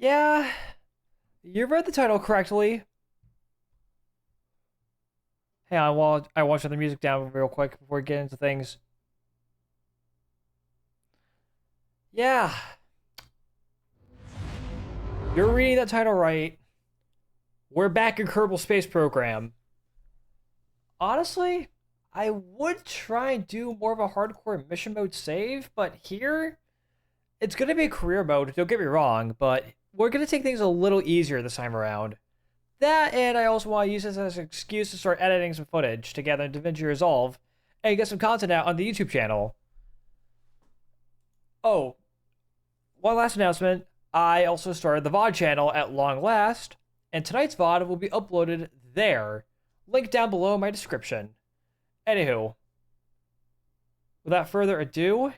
Yeah, you read the title correctly. Hang on, while I watch the music down real quick before we get into things. Yeah, you're reading that title right. We're back in Kerbal Space Program. Honestly, I would try and do more of a hardcore mission mode save, but here, it's going to be a career mode, don't get me wrong, but we're going to take things a little easier this time around. That, and I also want to use this as an excuse to start editing some footage together in DaVinci Resolve and get some content out on the YouTube channel. Oh, one last announcement. I also started the VOD channel at long last, and tonight's VOD will be uploaded there. Link down below in my description. Anywho, without further ado,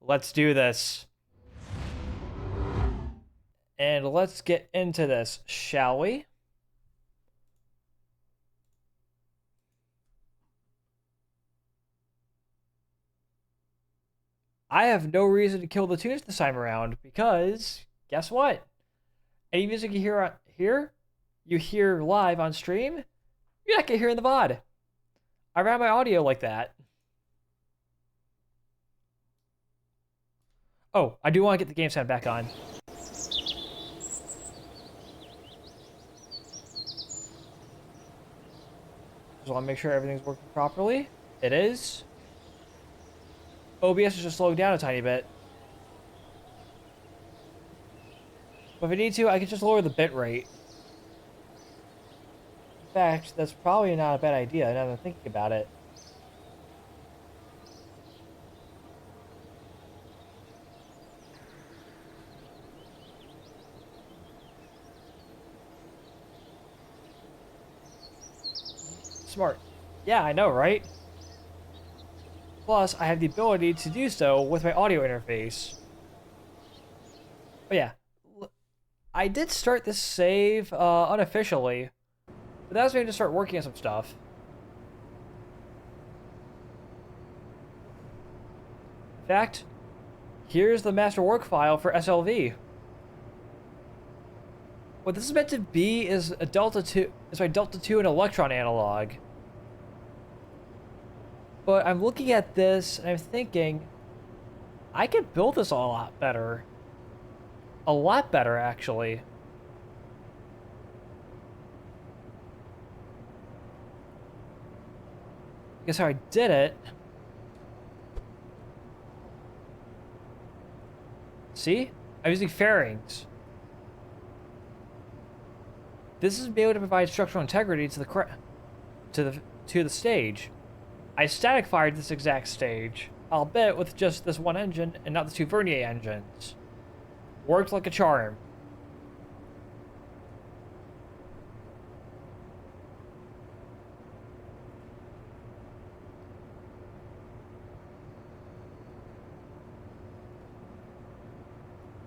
let's do this. And let's get into this, shall we? I have no reason to kill the tunes this time around because guess what? Any music you hear here, you hear live on stream, you're not gonna hear in the VOD. I ran my audio like that. Oh, I do want to get the game sound back on. Just want to make sure everything's working properly. It is. OBS is just slowing down a tiny bit. But if I need to, I can just lower the bit rate. In fact, that's probably not a bad idea now that I'm thinking about it. Smart. Yeah, I know, right? Plus, I have the ability to do so with my audio interface. But yeah, I did start this save unofficially, but that was me to start working on some stuff. In fact, here's the master work file for SLV. What this is meant to be is a Delta 2, is my Delta 2 and Electron analog. But I'm looking at this and I'm thinking, I could build this a lot better. A lot better, actually. Guess how I did it. See? I'm using fairings. This is be able to provide structural integrity to the stage. I static fired this exact stage, albeit with just this one engine and not the two Vernier engines. Worked like a charm.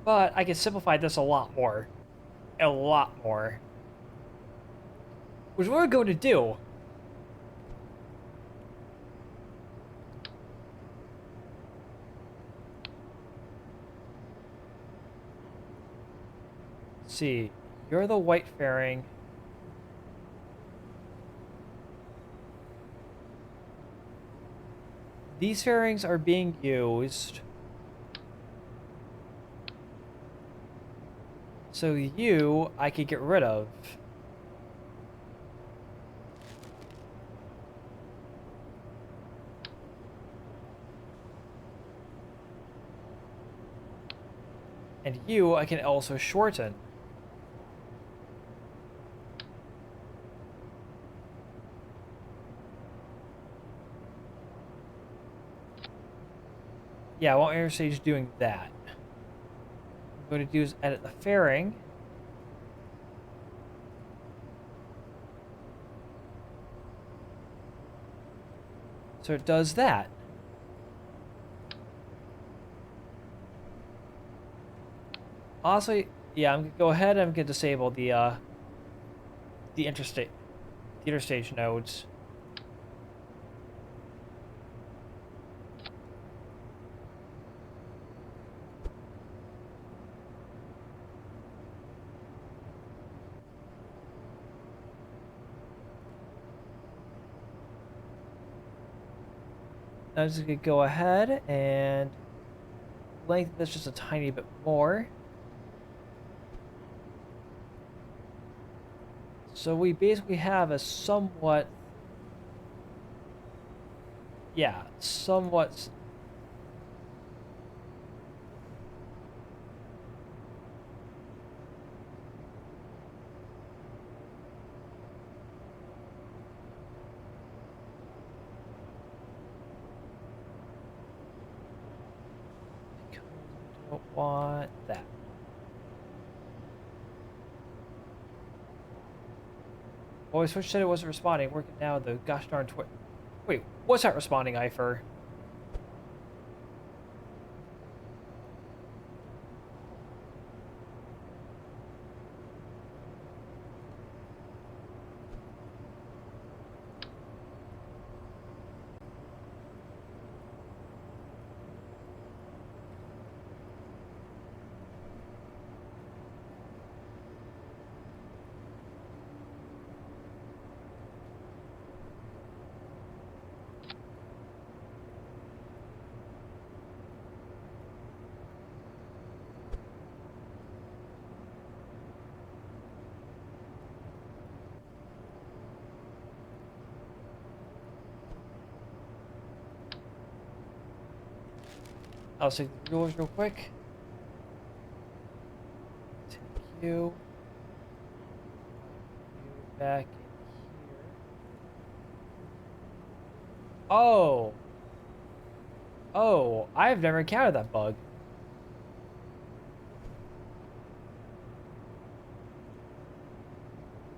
But I can simplify this a lot more. A lot more. Which we're going to do. Let's see, you're the white fairing. These fairings are being used. So you, I could get rid of. And you, I can also shorten. Yeah, I want Interstage doing that. I'm going to do is edit the fairing. So it does that. Honestly, yeah, I'm gonna go ahead and I'm gonna disable the interstage nodes. I'm just gonna go ahead and lengthen this just a tiny bit more. So we basically have a somewhat, yeah, somewhat. Because we don't want that. Well, Switch said it wasn't responding. Working now, the gosh darn twit. Wait, what's not responding, Ifer? I'll take the rulers real quick. Take you. You back in here. Oh. Oh, I've never encountered that bug.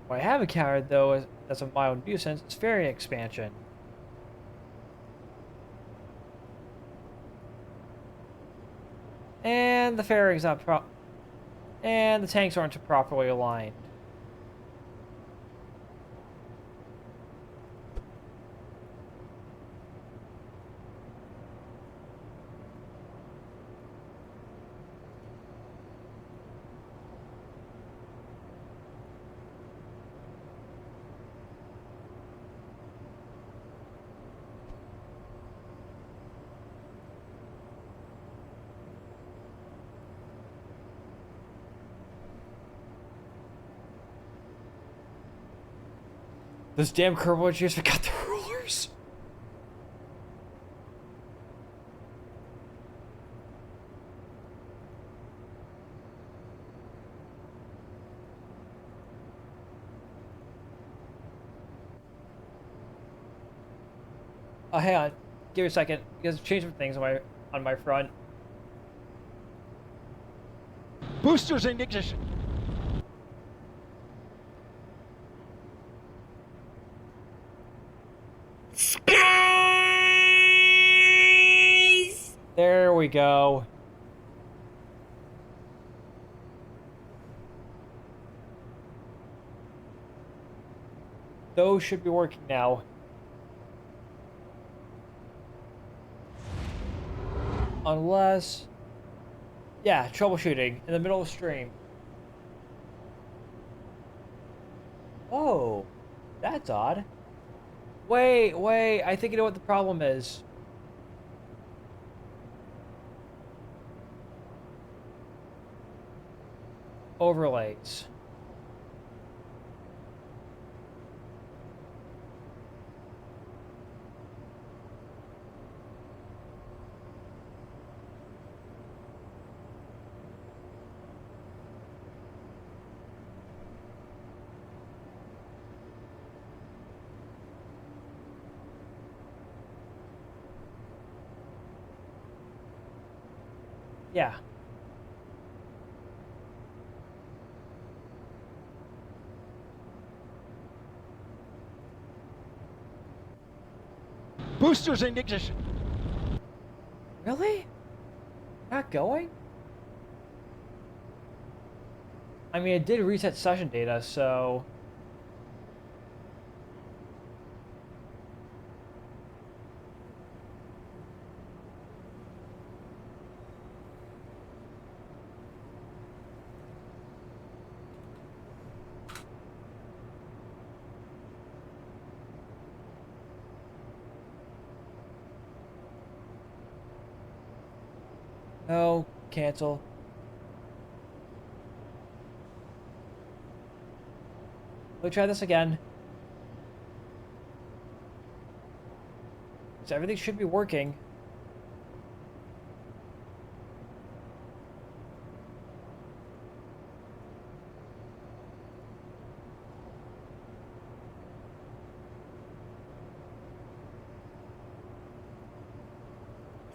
What I have encountered, though, is, that's a mild nuisance, is fairy expansion. And the fairing's not and the tanks aren't properly aligned. Those damn Kerbal engineers forgot the rulers. Oh, hang on. Give me a second. Because I've changed some things on my front. Boosters in ignition. Skies! There we go. Those should be working now. Unless... Yeah, troubleshooting in the middle of stream. Oh, that's odd. Wait, I think you know what the problem is. Overlays. Yeah. Boosters in ignition. Really? Not going? I mean, it did reset session data, so... No, cancel. Let me try this again. So everything should be working.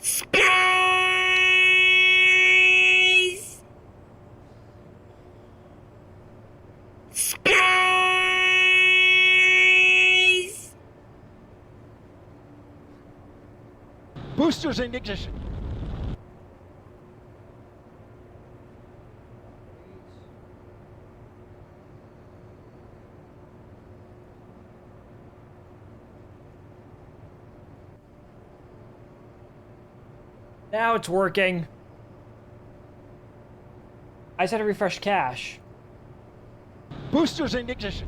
Space! Space! Boosters in ignition. Now it's working. I just had to refresh cache. Boosters in ignition.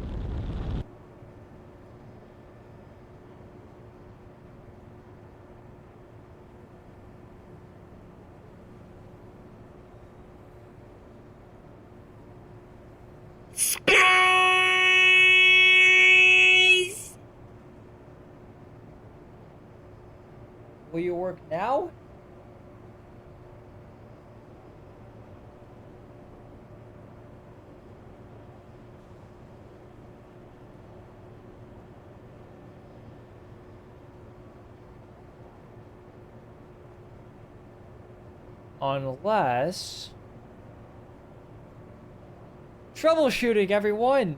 Space! Will you work now? Unless... Troubleshooting, everyone!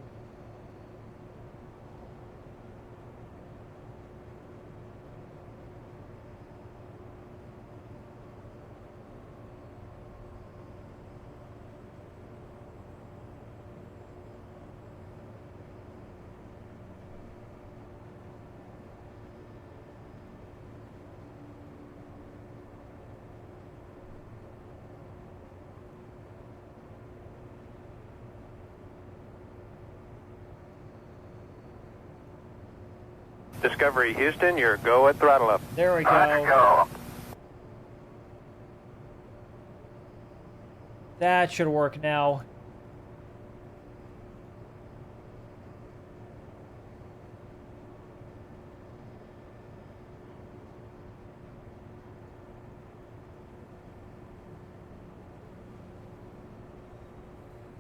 Discovery Houston, you're go at throttle up. There we Roger, go. That should work now.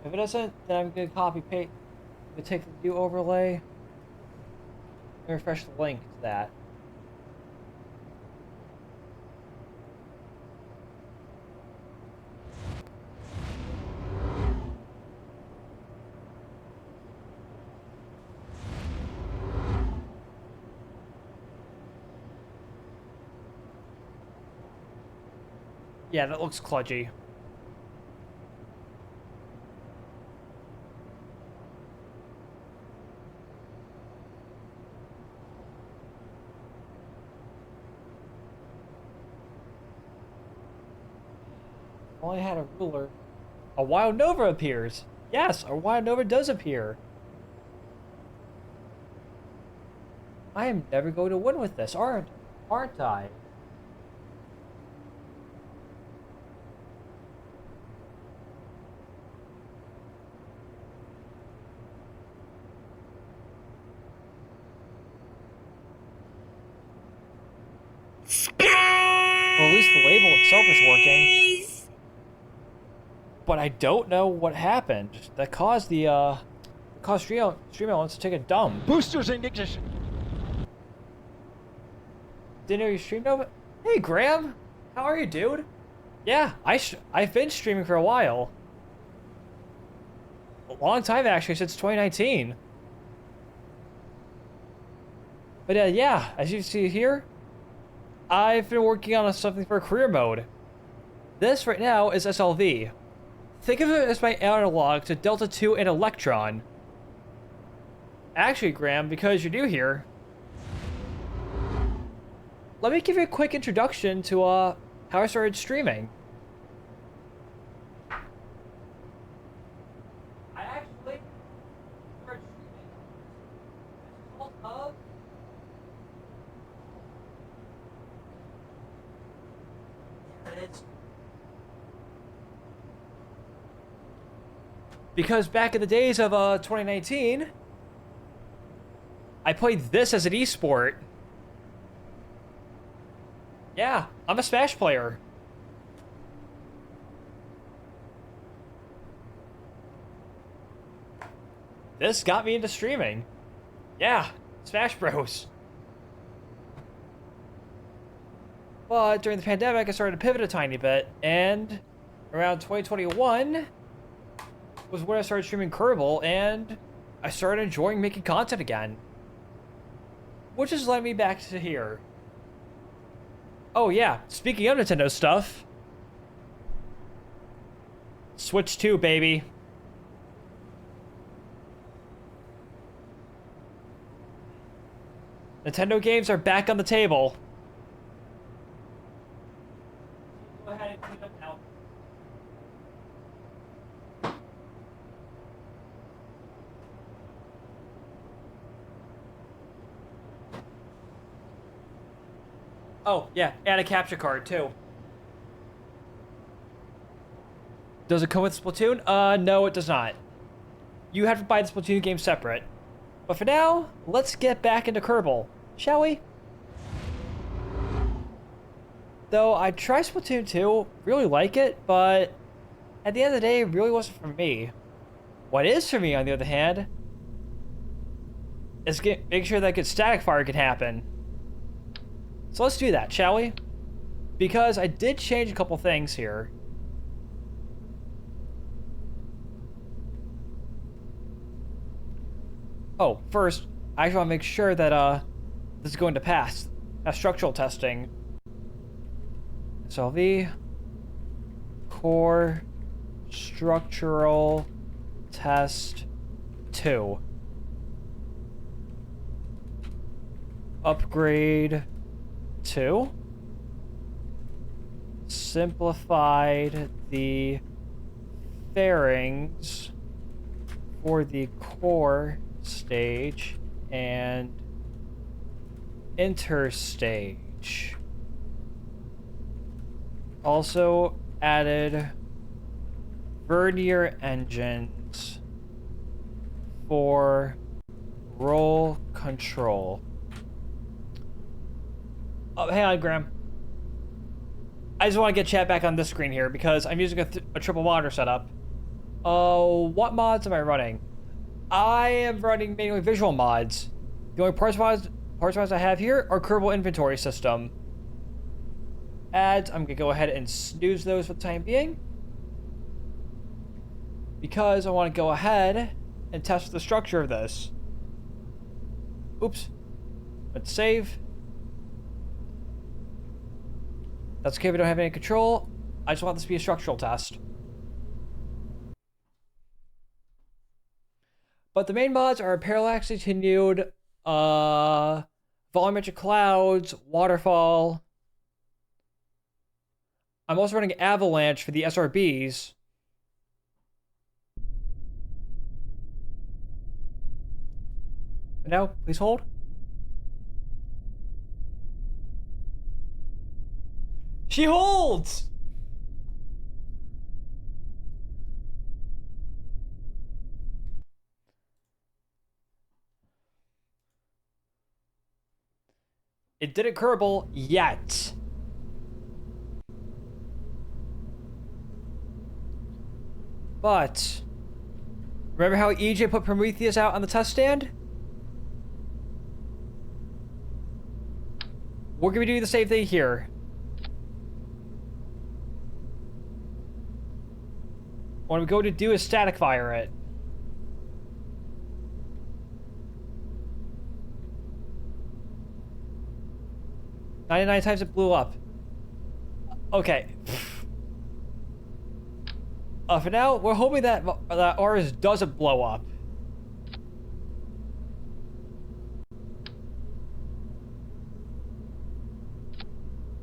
If it doesn't, then I'm gonna copy paste. I'm gonna take the view overlay and refresh the link to that. Yeah, that looks kludgy. If only I had a ruler. A wild nova appears. Yes, a wild nova does appear. I am never going to win with this, aren't I? Well, at least the label itself is working. Space! But I don't know what happened that caused caused Stream Elements to take a dump. Boosters in ignition. Didn't know you streamed over. Hey, Graham, how are you, dude? Yeah, I've been streaming for a while. A long time actually, since 2019. But yeah, as you see here, I've been working on something for career mode. This right now is SLV. Think of it as my analog to Delta 2 and Electron. Actually, Graham, because you're new here, let me give you a quick introduction to how I started streaming. I actually started streaming. This is called Hub. There it is. Because back in the days of 2019, I played this as an esport. Yeah, I'm a Smash player. This got me into streaming. Yeah, Smash Bros. But during the pandemic, I started to pivot a tiny bit, and around 2021 was when I started streaming Kerbal, and I started enjoying making content again. Which has led me back to here. Oh yeah, speaking of Nintendo stuff, Switch 2, baby. Nintendo games are back on the table. Go ahead and clean up now. Oh, yeah, and a capture card, too. Does it come with Splatoon? No, it does not. You have to buy the Splatoon game separate. But for now, let's get back into Kerbal, shall we? Though I tried Splatoon 2, really like it, but at the end of the day, it really wasn't for me. What is for me, on the other hand, is make sure that good static fire can happen. So let's do that, shall we? Because I did change a couple things here. Oh, first, I just want to make sure that this is going to pass. Structural testing. SLV. Core. Structural. Test. 2. Upgrade. 2. Simplified the fairings for the core stage and interstage. Also added vernier engines for roll control. Oh, hang on, Graham. I just want to get chat back on this screen here because I'm using a triple monitor setup. What mods am I running? I am running mainly visual mods. The only parts mods I have here are Kerbal Inventory System. Ads, I'm gonna go ahead and snooze those for the time being. Because I want to go ahead and test the structure of this. Oops. Let's save. That's okay if we don't have any control. I just want this to be a structural test. But the main mods are Parallax Continued, Volumetric Clouds, Waterfall. I'm also running Avalanche for the SRBs. But now, please hold. She holds! It didn't Kerbal yet. But remember how EJ put Prometheus out on the test stand? We're gonna do the same thing here. What I'm going to do is static fire it. "99 times it blew up." Okay. For now, we're hoping that ours doesn't blow up.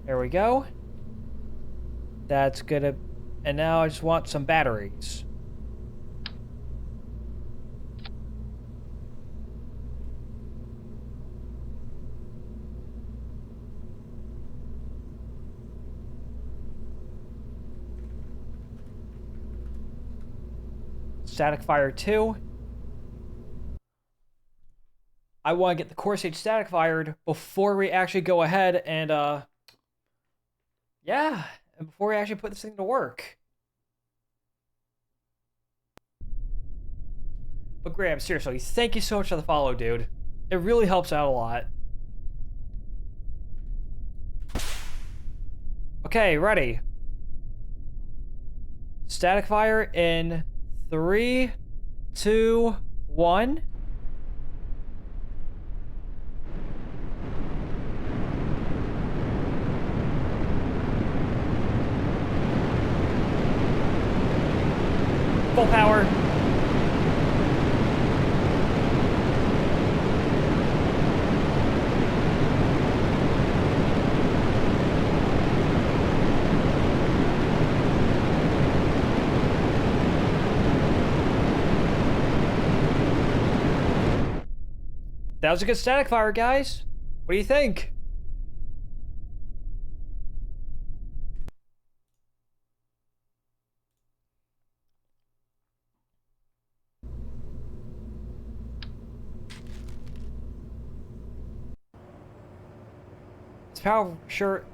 There we go. That's gonna... And now I just want some batteries. static fire too. I want to get the core stage static fired before we actually go ahead and, yeah, and before we actually put this thing to work. But Graham, seriously, thank you so much for the follow, dude. It really helps out a lot. Okay, ready. Static fire in 3, 2, 1. Full power. That was a good static fire, guys. What do you think? It's power sure.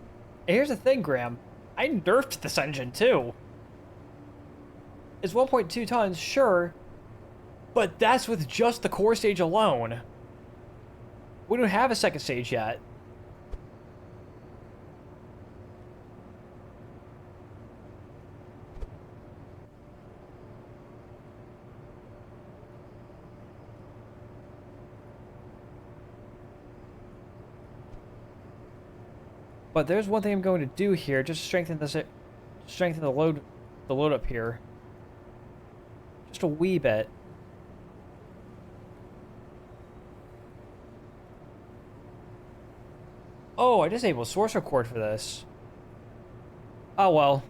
And here's the thing, Graham. I nerfed this engine too. It's 1.2 tons, sure, but that's with just the core stage alone. We don't have a second stage yet. But there's one thing I'm going to do here, just to strengthen this, strengthen the load up here, just a wee bit. Oh, I disabled source record for this. Oh well.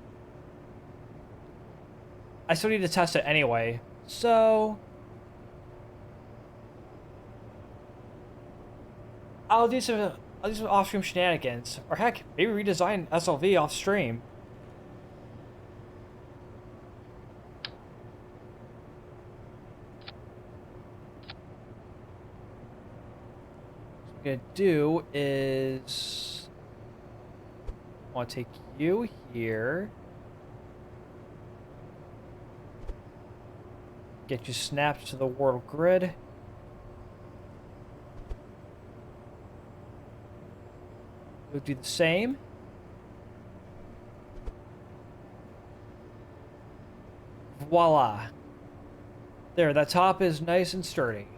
I still need to test it anyway, so I'll do some off-stream shenanigans, or heck, maybe redesign SLV off-stream. What I'm gonna do is I want to take you here, get you snapped to the world grid. We'll do the same. Voila. There, that top is nice and sturdy.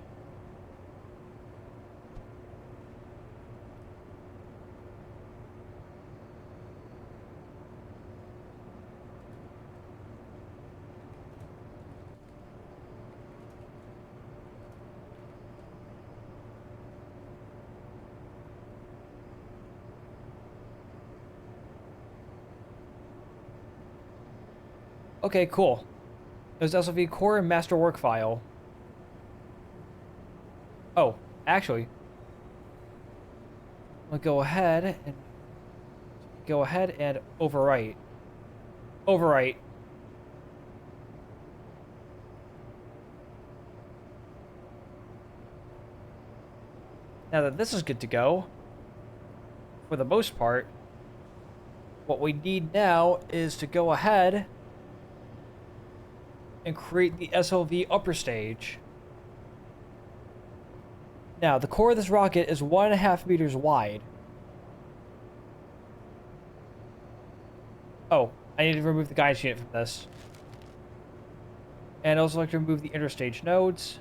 Okay, cool. There's SLV core and master work file. Oh, actually, I'll go ahead and overwrite. Overwrite. Now that this is good to go, for the most part, what we need now is to go ahead and create the SLV upper stage. Now, the core of this rocket is 1.5 meters wide. Oh, I need to remove the guidance unit from this. And I'd also like to remove the interstage nodes.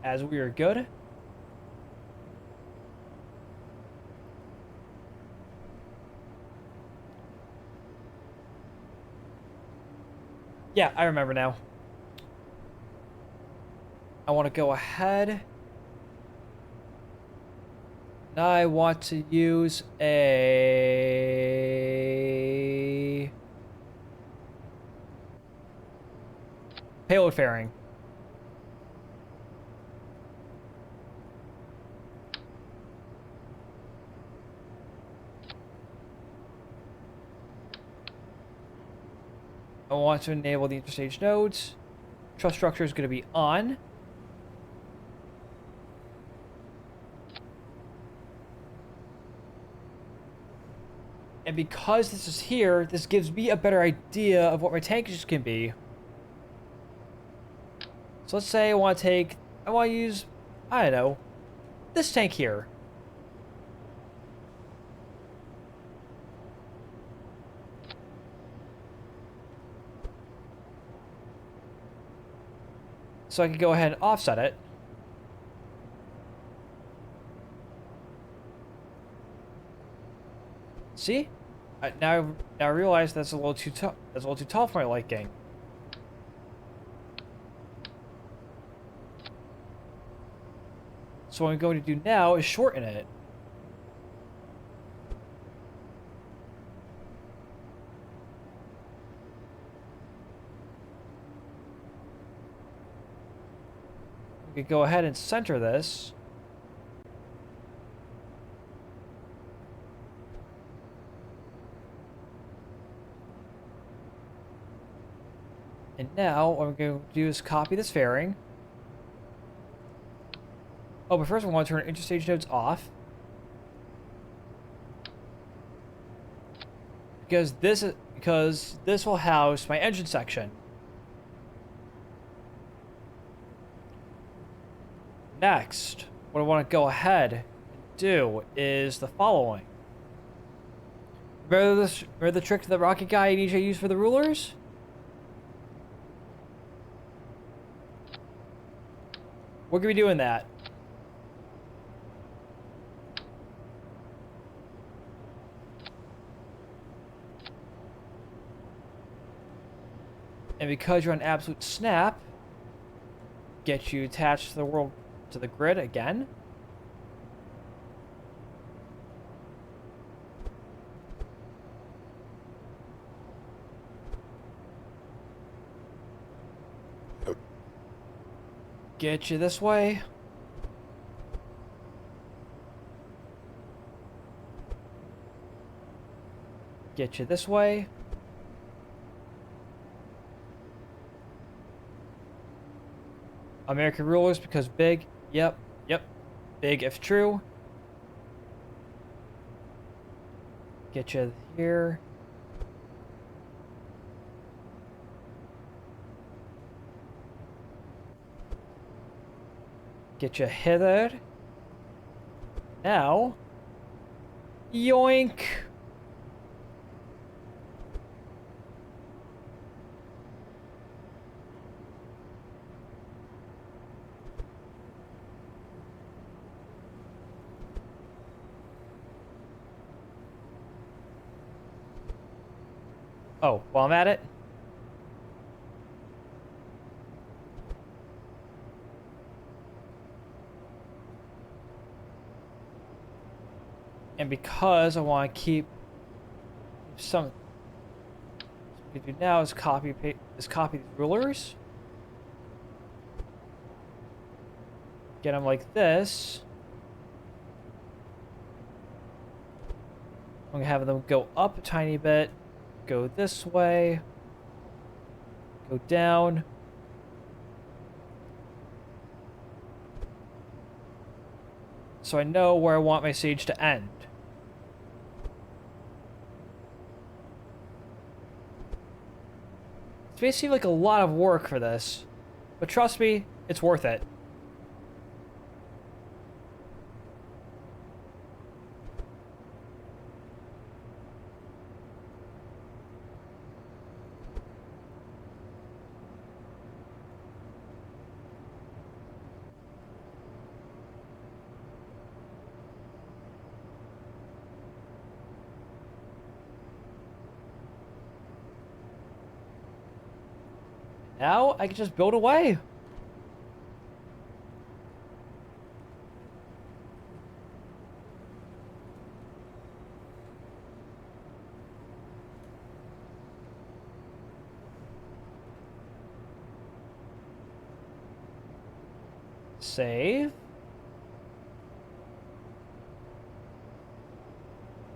As we are good. Yeah, I remember now. I want to go ahead. Now I want to use a payload fairing. I want to enable the interstage nodes. Truss structure is going to be on. And because this is here, this gives me a better idea of what my tankages can be. So let's say I want to use, I don't know, this tank here. So I can go ahead and offset it. See? Now I realize that's a little too tall. That's a little too tall for my liking. So what I'm going to do now is shorten it. We could go ahead and center this. And now what I'm going to do is copy this fairing. Oh, but first I want to turn interstage nodes off. Because this will house my engine section. Next, what I want to go ahead and do is the following. Remember the trick that rocket guy and EJ used for the rulers? We're going to be doing that. And because you're on absolute snap, get you attached to the grid again. Get you this way. Get you this way. American rulers because big. Yep. Big if true. Get you here. Get you hither. Now. Yoink. Oh, while I'm at it. And because I want to keep some, what we can do now is copy these rulers. Get them like this. I'm gonna have them go up a tiny bit, go this way, go down. So I know where I want my siege to end. It may seem like a lot of work for this, but trust me, it's worth it. Now I can just build away. Save.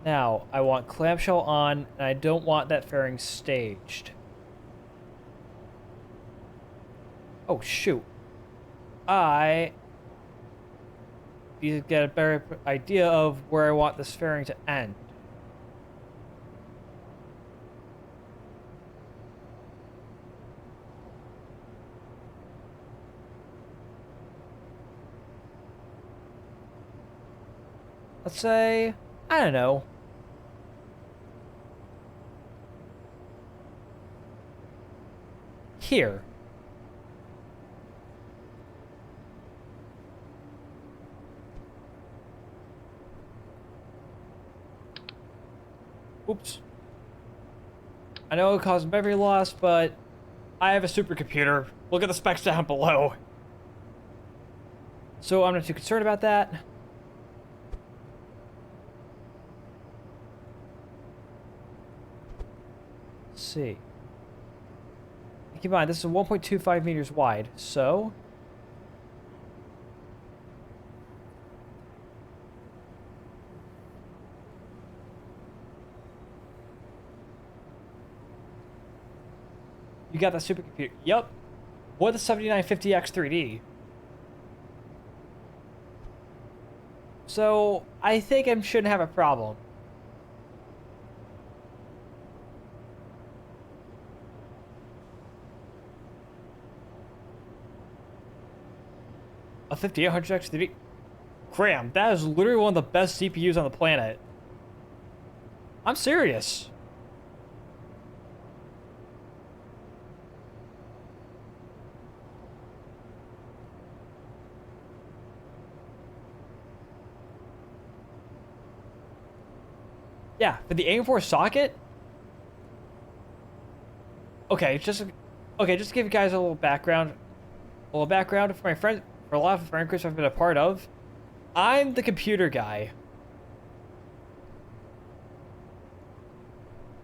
Now, I want clamshell on, and I don't want that fairing staged. Oh, shoot. I need to get a better idea of where I want this fairing to end. Let's say, I don't know. Here. Oops. I know it caused memory loss, but I have a supercomputer. Look at the specs down below. So I'm not too concerned about that. Let's see. Keep in mind, this is 1.25 meters wide, so... You got that supercomputer. Yep. What the 7950X 3D? So, I think I shouldn't have a problem. A 5800X 3D? Graham, that is literally one of the best CPUs on the planet. I'm serious. Yeah, for the aim-4 socket. Okay, just to give you guys a little background. For my friends, for a lot of friend groups I've been a part of. I'm the computer guy.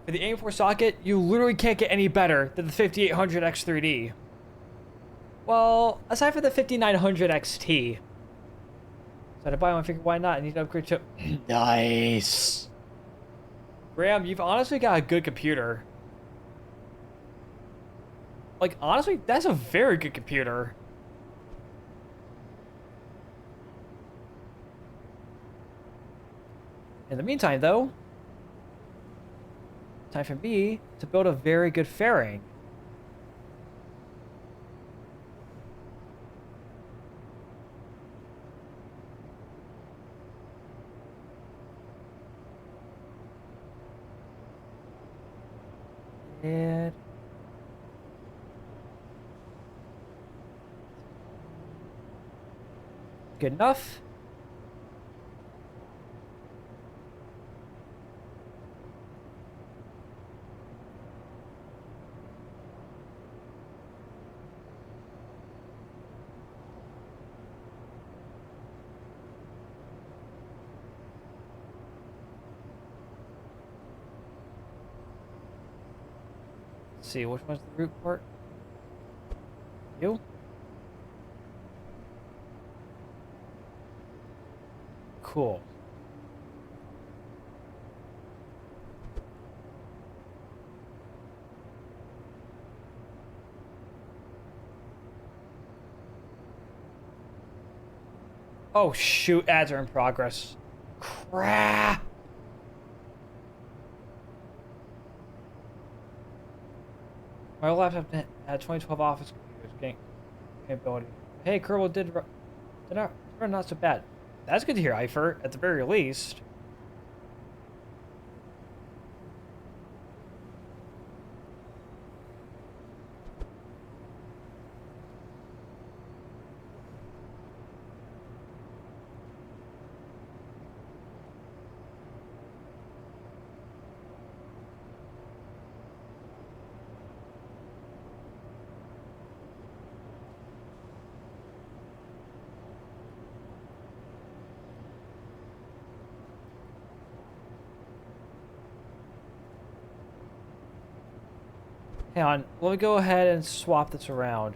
For the aim-4 socket, you literally can't get any better than the 5800X 3D. Well, aside from the 5900 XT. So to buy one, figure why not? I need to upgrade to. Nice. Graham, you've honestly got a good computer. Like, honestly, that's a very good computer. In the meantime, though, time for me to build a very good fairing. And good enough. Let's see, which one's the root part? You? Cool. Oh shoot, ads are in progress. Crap! My laptop had 2012 office computers getting capability. Hey, Kerbal did not so bad. That's good to hear, Eifer, at the very least. Hang on, let me go ahead and swap this around.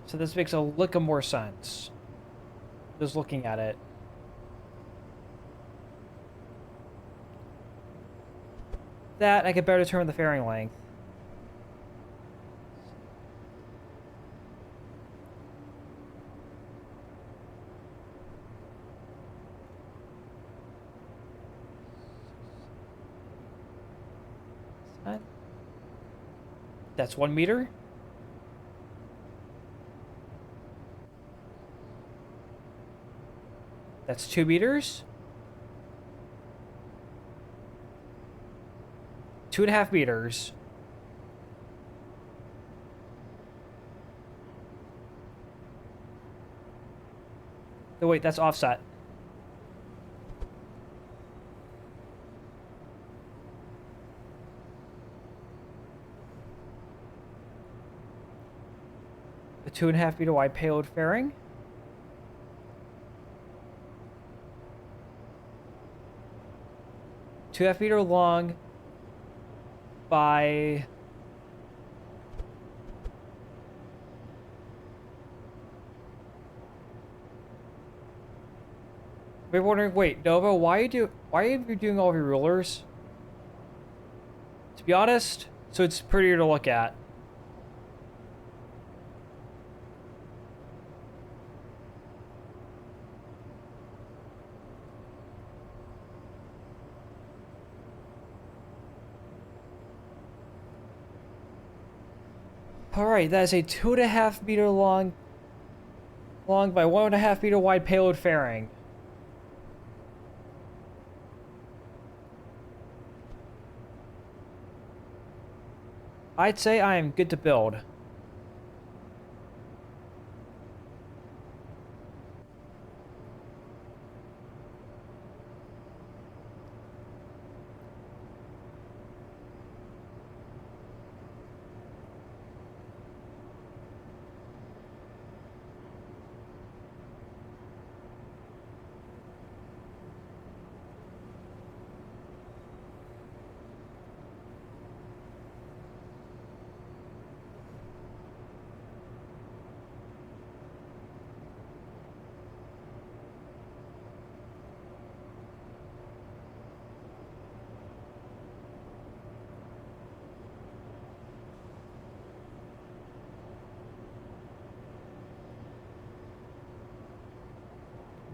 So this makes a lick of more sense. Just looking at it. that, I could better determine the fairing length. That's 1 meter. That's 2 meters. 2.5 meters. Oh, wait, that's offset. A 2.5 meter wide payload fairing. Two and a half meter long by we're wondering, wait, Nova, why are you doing all of your rulers? To be honest, so it's prettier to look at. Alright, that is a 2.5 meter long by 1.5 meter wide payload fairing. I'd say I am good to build.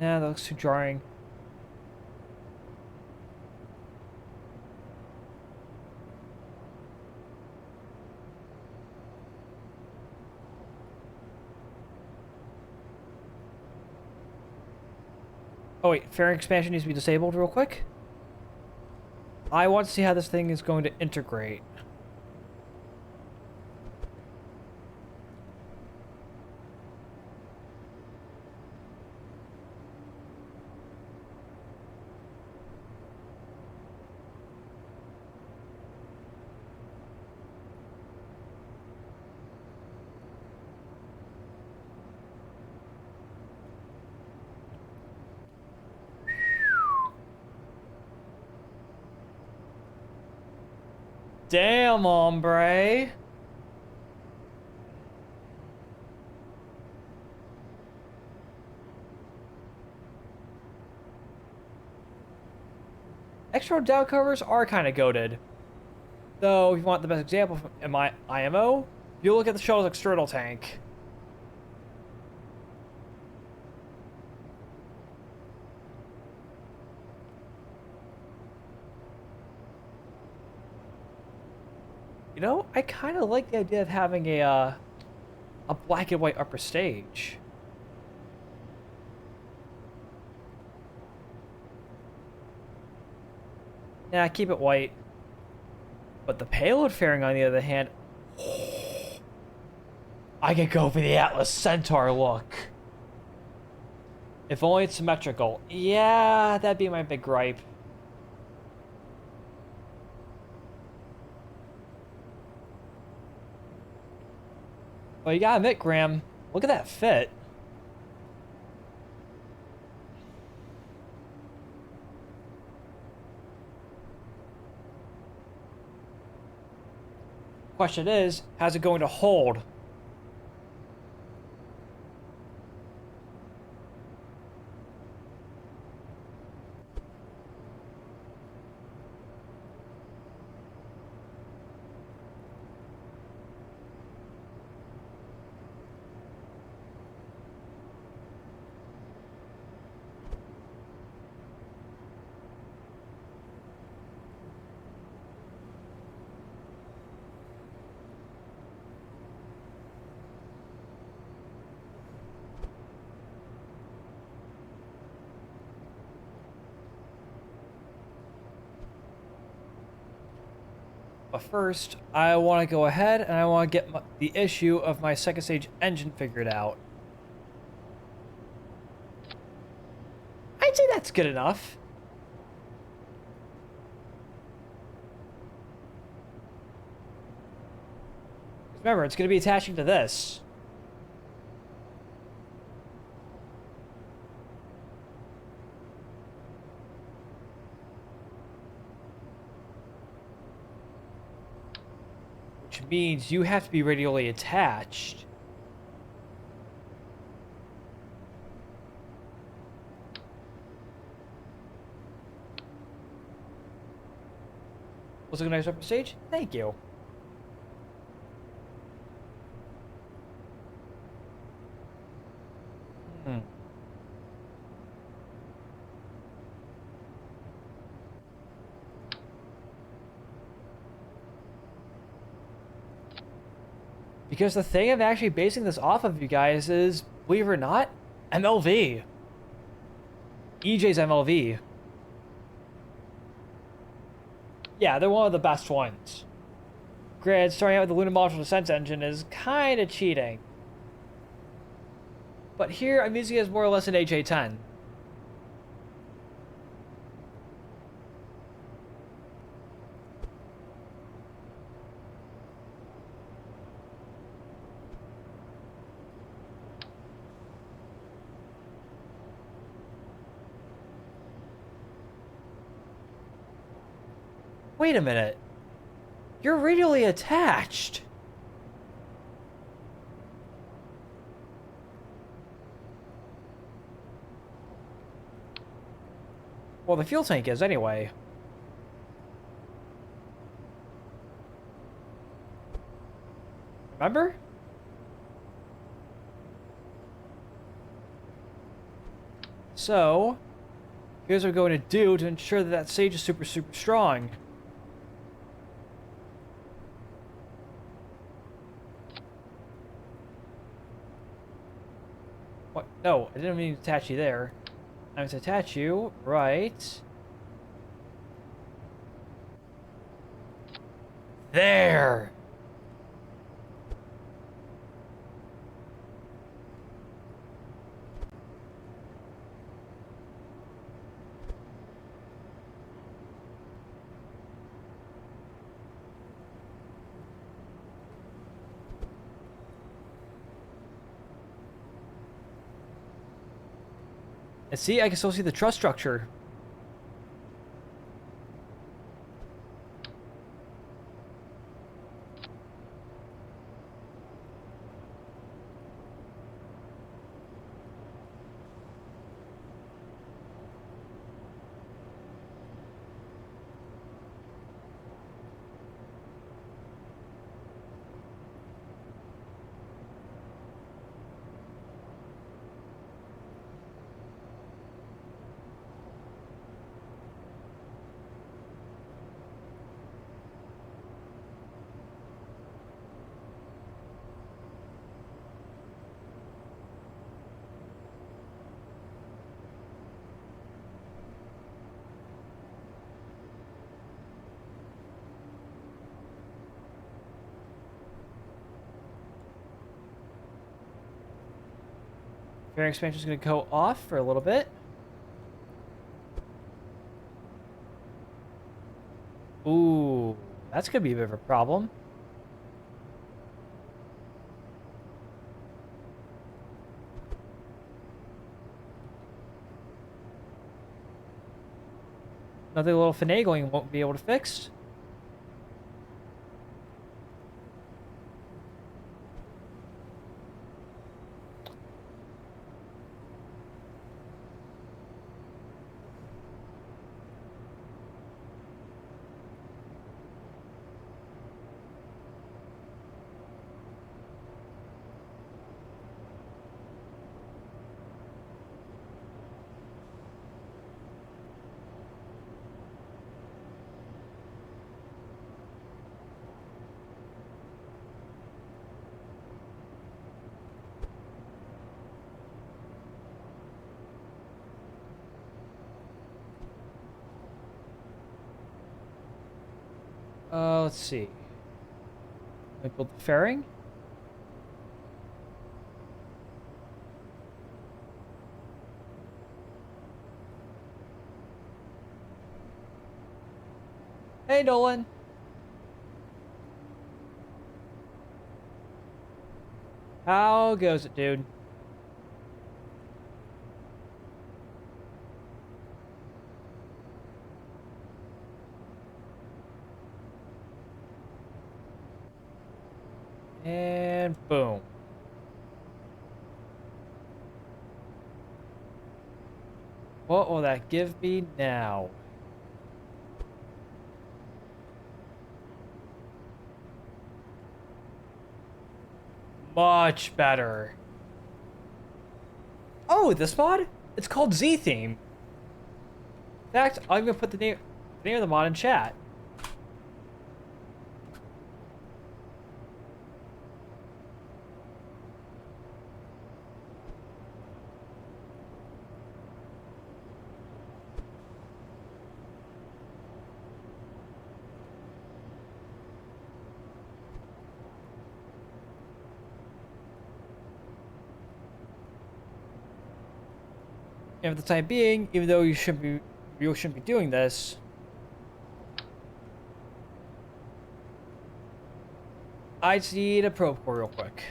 Nah, that looks too jarring. Oh wait, fairing expansion needs to be disabled real quick. I want to see how this thing is going to integrate. Damn, hombre. External down covers are kind of goated. Though, if you want the best example in my IMO, you look at the shuttle's external tank. You know, I kind of like the idea of having a black and white upper stage. Nah, keep it white. But the payload fairing, on the other hand, I could go for the Atlas Centaur look. If only it's symmetrical. Yeah, that'd be my big gripe. But you gotta admit, Graham, look at that fit. Question is, how's it going to hold? But first, I want to go ahead and I want to get the issue of my second stage engine figured out. I'd say that's good enough. Remember, it's going to be attaching to this. Which means you have to be radially attached. Let's look at the next stage. Thank you. Hmm. Because the thing I'm actually basing this off of, you guys, is, believe it or not, MLV. EJ's MLV. Yeah, they're one of the best ones. Granted, starting out with the Lunar Module Descent Engine is kind of cheating. But here, I'm using it as more or less an HA-10. Wait a minute. You're radially attached. Well, the fuel tank is anyway. Remember? So, here's what we're going to do to ensure that that sage is super strong. What? No, I didn't mean to attach you there. I meant to attach you right there. And see, I can still see the truss structure. Fairing expansion is going to go off for a little bit. Ooh, that's going to be a bit of a problem. Another little finagling won't be able to fix. Let's see. Let me build the fairing. Hey, Nolan. How goes it, dude? And boom. What will that give me now? Much better. Oh, this mod? It's called Z Theme. In fact, I'm gonna put the name of the mod in chat. And for the time being, even though you shouldn't be doing this, I just need a probe core real quick.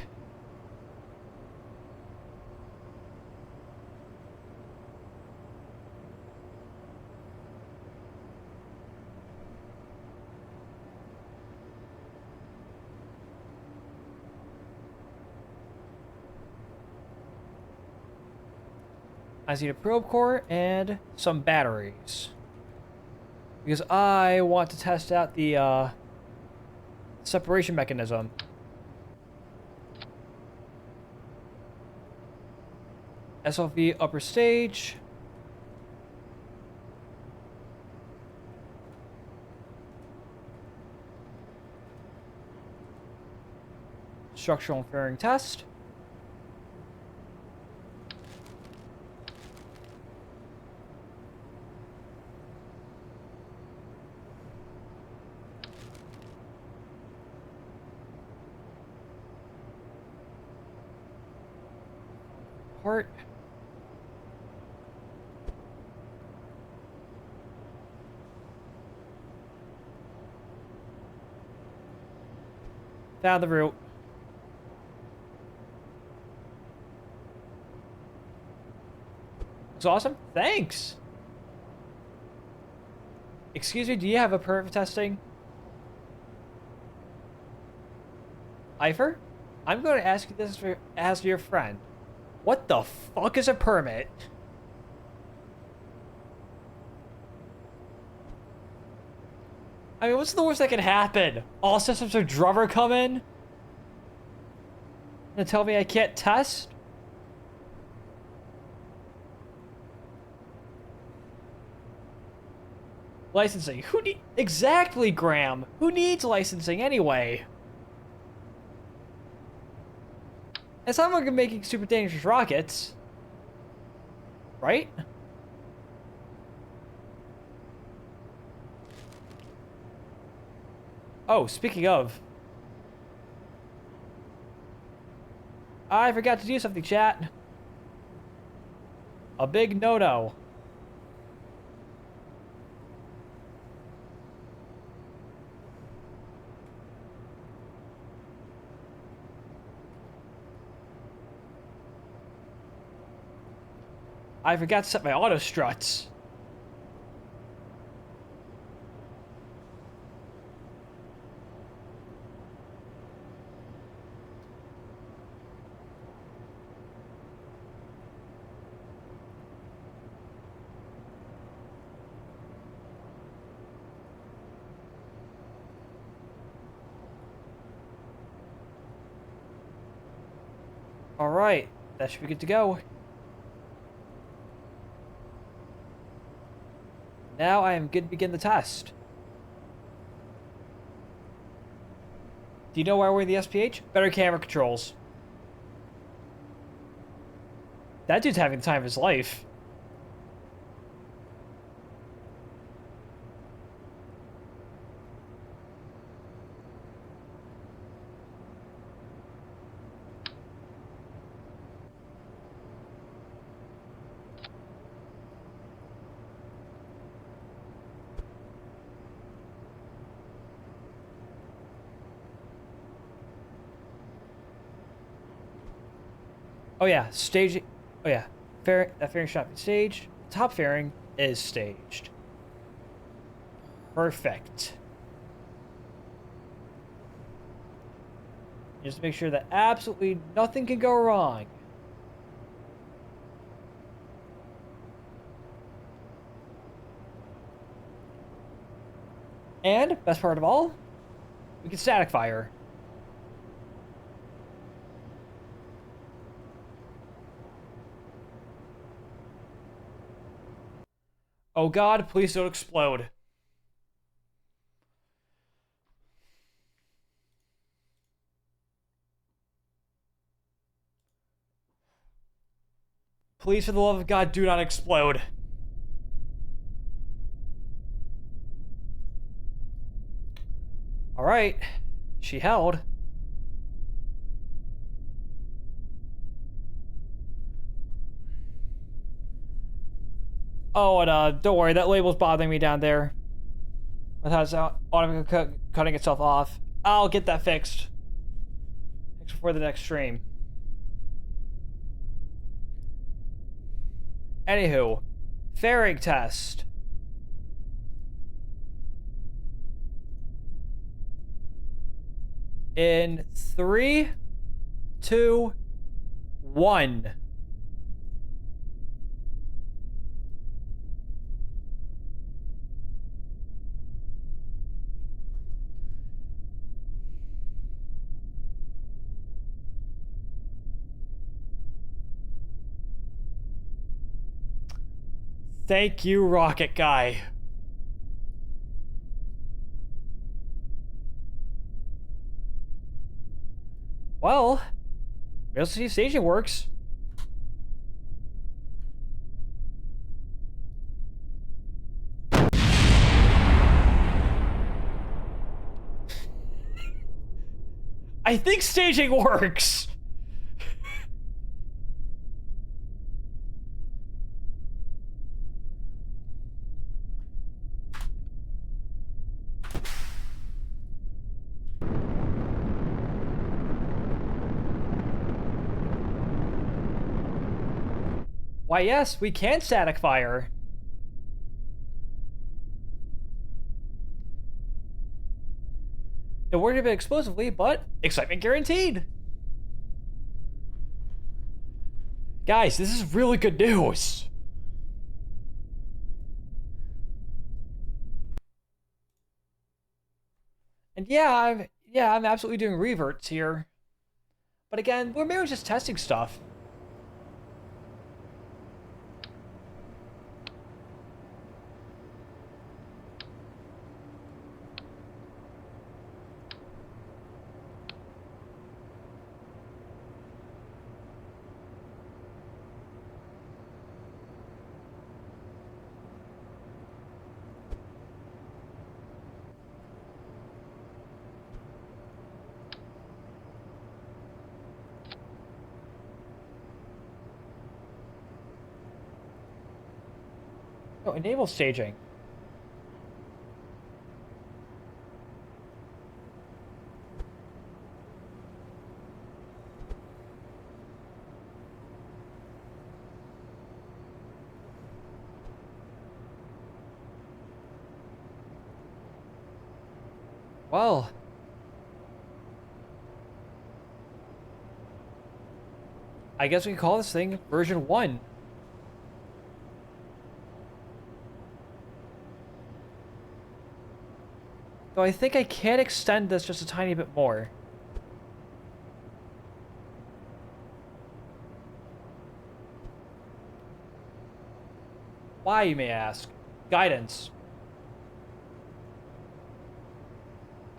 I just need a probe core and some batteries. Because I want to test out the separation mechanism. SLV upper stage. Structural and fairing test. Part. Found the route. Looks awesome. Thanks. Excuse me, do you have a permit for testing? Eifer? I'm going to ask you this as your friend. What the fuck is a permit? I mean, what's the worst that can happen? All systems are drummer come in? And tell me I can't test? Licensing. Who need... Exactly, Graham. Who needs licensing anyway? It's not like I'm making super dangerous rockets. Right? Oh, speaking of. I forgot to do something, chat. A big no-no. I forgot to set my auto struts. All right, that should be good to go. Now I am good to begin the test. Do you know why we're in the SPH? Better camera controls. That dude's having the time of his life. Oh yeah, staging. Oh yeah, that fairing should not be staged. Top fairing is staged. Perfect. Just make sure that absolutely nothing can go wrong. And, best part of all, we can static fire. Oh god, please don't explode. Please, for the love of God, do not explode. Alright. She held. Oh, and don't worry, that label's bothering me down there. I thought it's automatically cutting itself off. I'll get that fixed. Fixed before the next stream. Anywho, fairing test. In 3, 2, 1. Thank you, Rocket Guy. Well, Velocity Station works. I think staging works. Why, yes, we can static fire. It worked a bit explosively, but excitement guaranteed. Guys, this is really good news. And I'm absolutely doing reverts here. But again, we're maybe just testing stuff. Oh, enable staging. Well, I guess we can call this thing version 1. Though I think I can extend this just a tiny bit more. Why, you may ask? Guidance.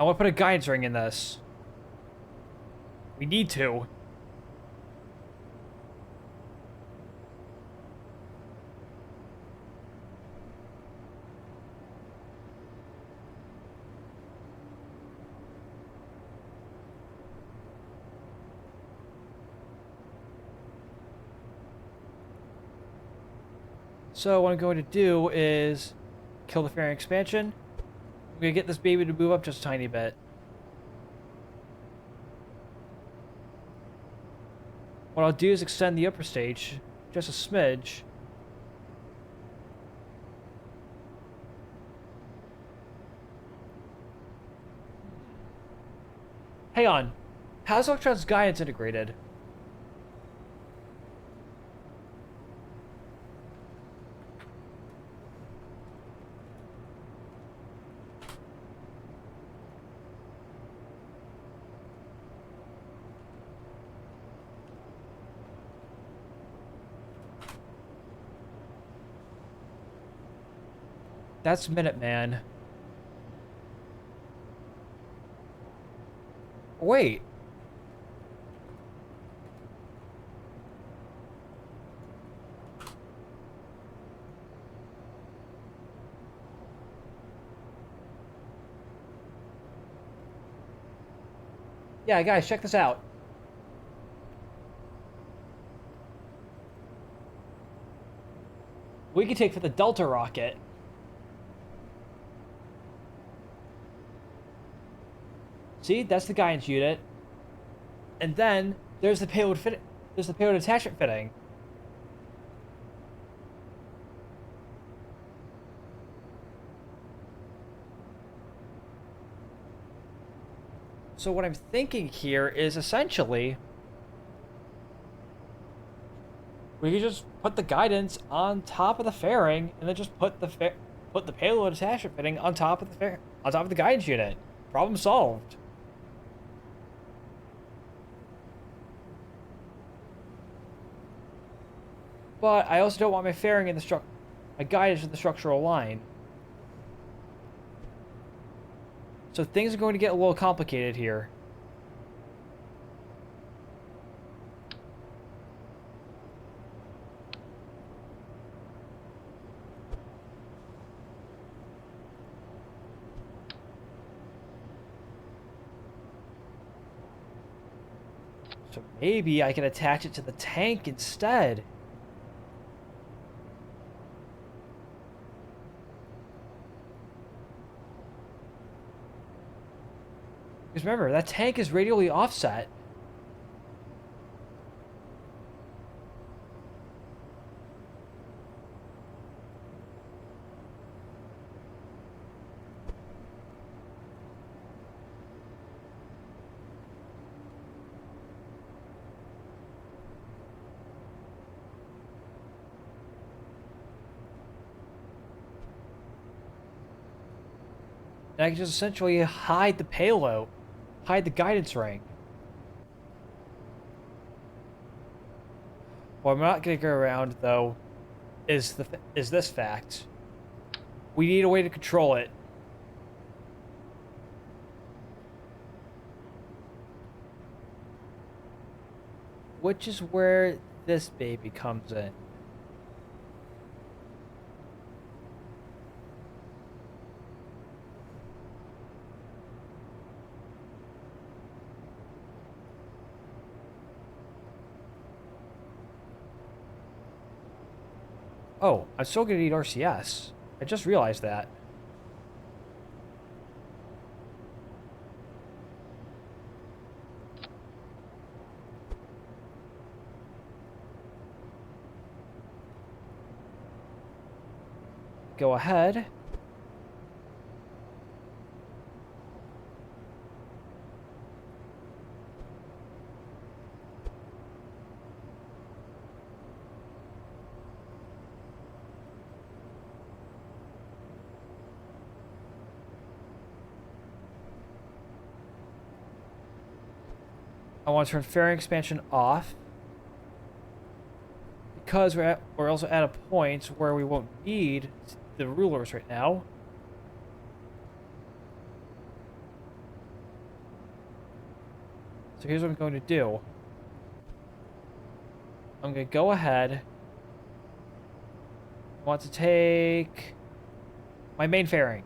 I want to put a guidance ring in this. We need to. So what I'm going to do is kill the fairing expansion. I'm going to get this baby to move up just a tiny bit. What I'll do is extend the upper stage just a smidge. Hang on. How's Electron's guidance integrated? That's Minuteman. Wait. Yeah, guys, check this out. We can take for the Delta rocket. See, that's the guidance unit. And then there's the payload fit. There's the payload attachment fitting. So what I'm thinking here is essentially we could just put the guidance on top of the fairing, and then just put the payload attachment fitting on top of the guidance unit. Problem solved. But I also don't want my fairing in the my guidance in the structural line. So things are going to get a little complicated here. So maybe I can attach it to the tank instead. Because remember, that tank is radially offset. And I can just essentially hide the payload, hide the guidance ring. What I'm not going to go around, though, is this fact. We need a way to control it. Which is where this baby comes in. Oh, I'm still gonna need RCS. I just realized that. Go ahead. I want to turn fairing expansion off because we're also at a point where we won't need the rulers right now. So here's what I'm going to do. I'm going to go ahead. I want to take my main fairing.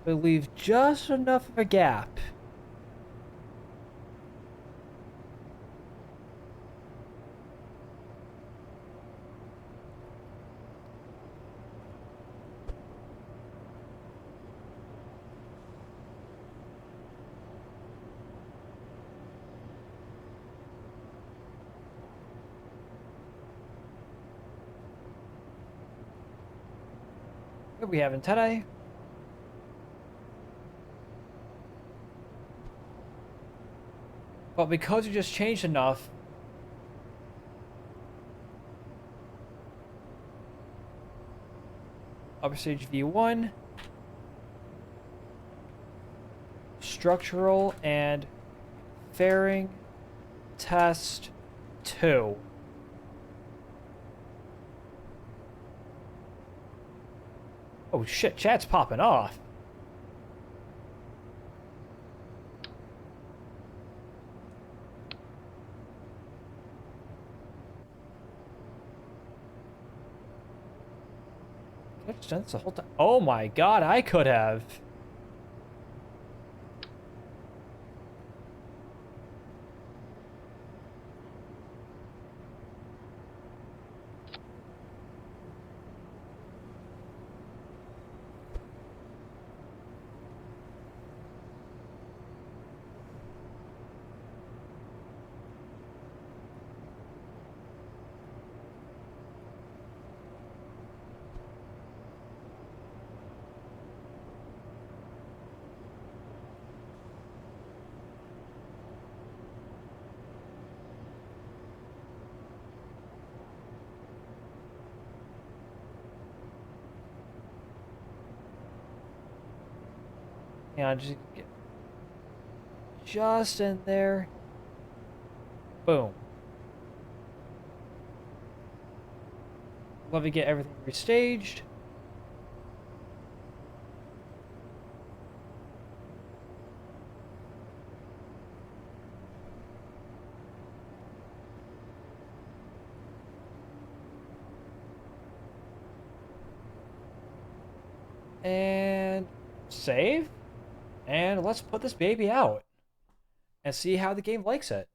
But leave just enough of a gap. Here we have antennae. But because we just changed enough, upper stage V1, structural and fairing test 2. Oh shit, chat's popping off. Could I just done this the whole time? Oh my god, I could have. Yeah, just get just in there. Boom. Let me get everything restaged. And save. And let's put this baby out and see how the game likes it.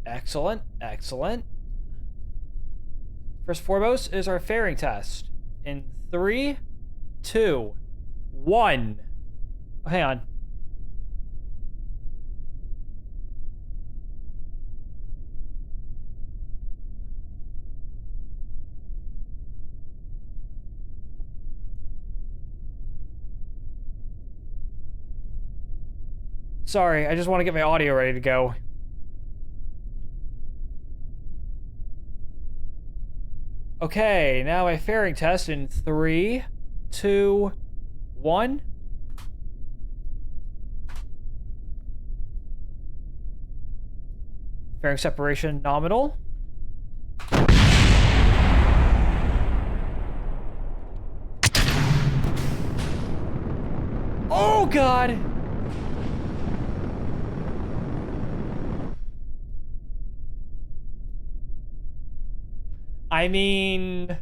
Excellent, excellent. First and foremost is our fairing test. In 3, 2, 1. Oh, hang on. Sorry, I just want to get my audio ready to go. Okay, now my fairing test in 3, 2, 1. Fairing separation nominal. Oh god! I mean,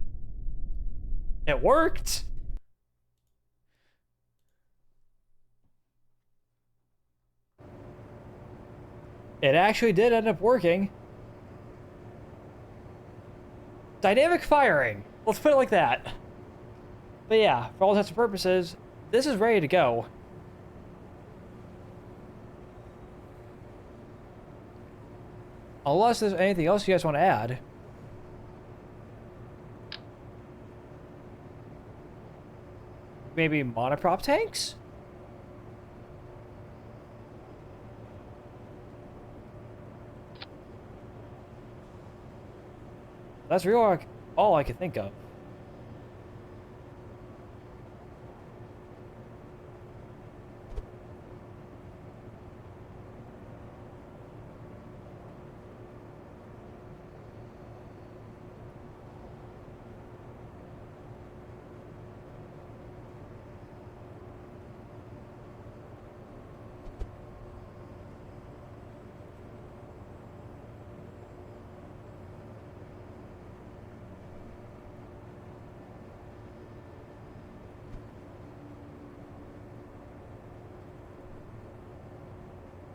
it worked. It actually did end up working. Dynamic firing. Let's put it like that. But yeah, for all intents and purposes, this is ready to go. Unless there's anything else you guys want to add. Maybe monoprop tanks? That's really all I could think of.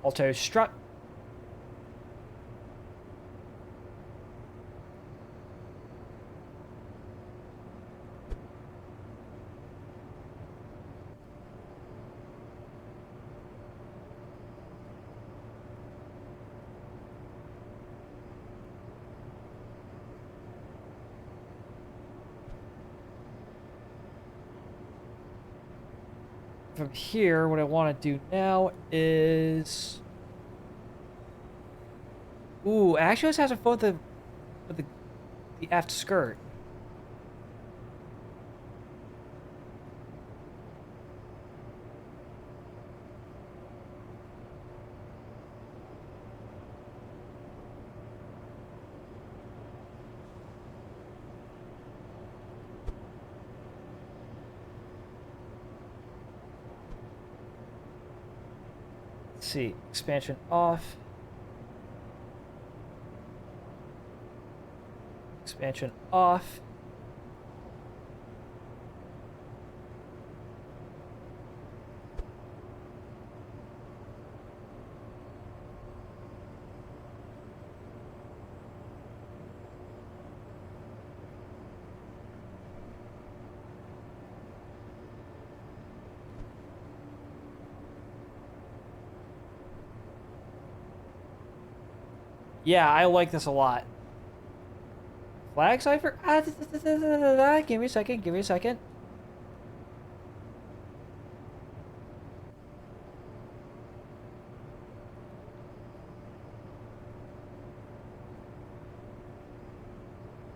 Alto strut. from here, what I want to do now is... Ooh, actually let's have some fun with the aft skirt. Let's see, expansion off. Expansion off. Yeah, I like this a lot. Flag cipher? Give me a second, give me a second.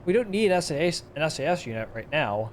We don't need an SAS unit right now.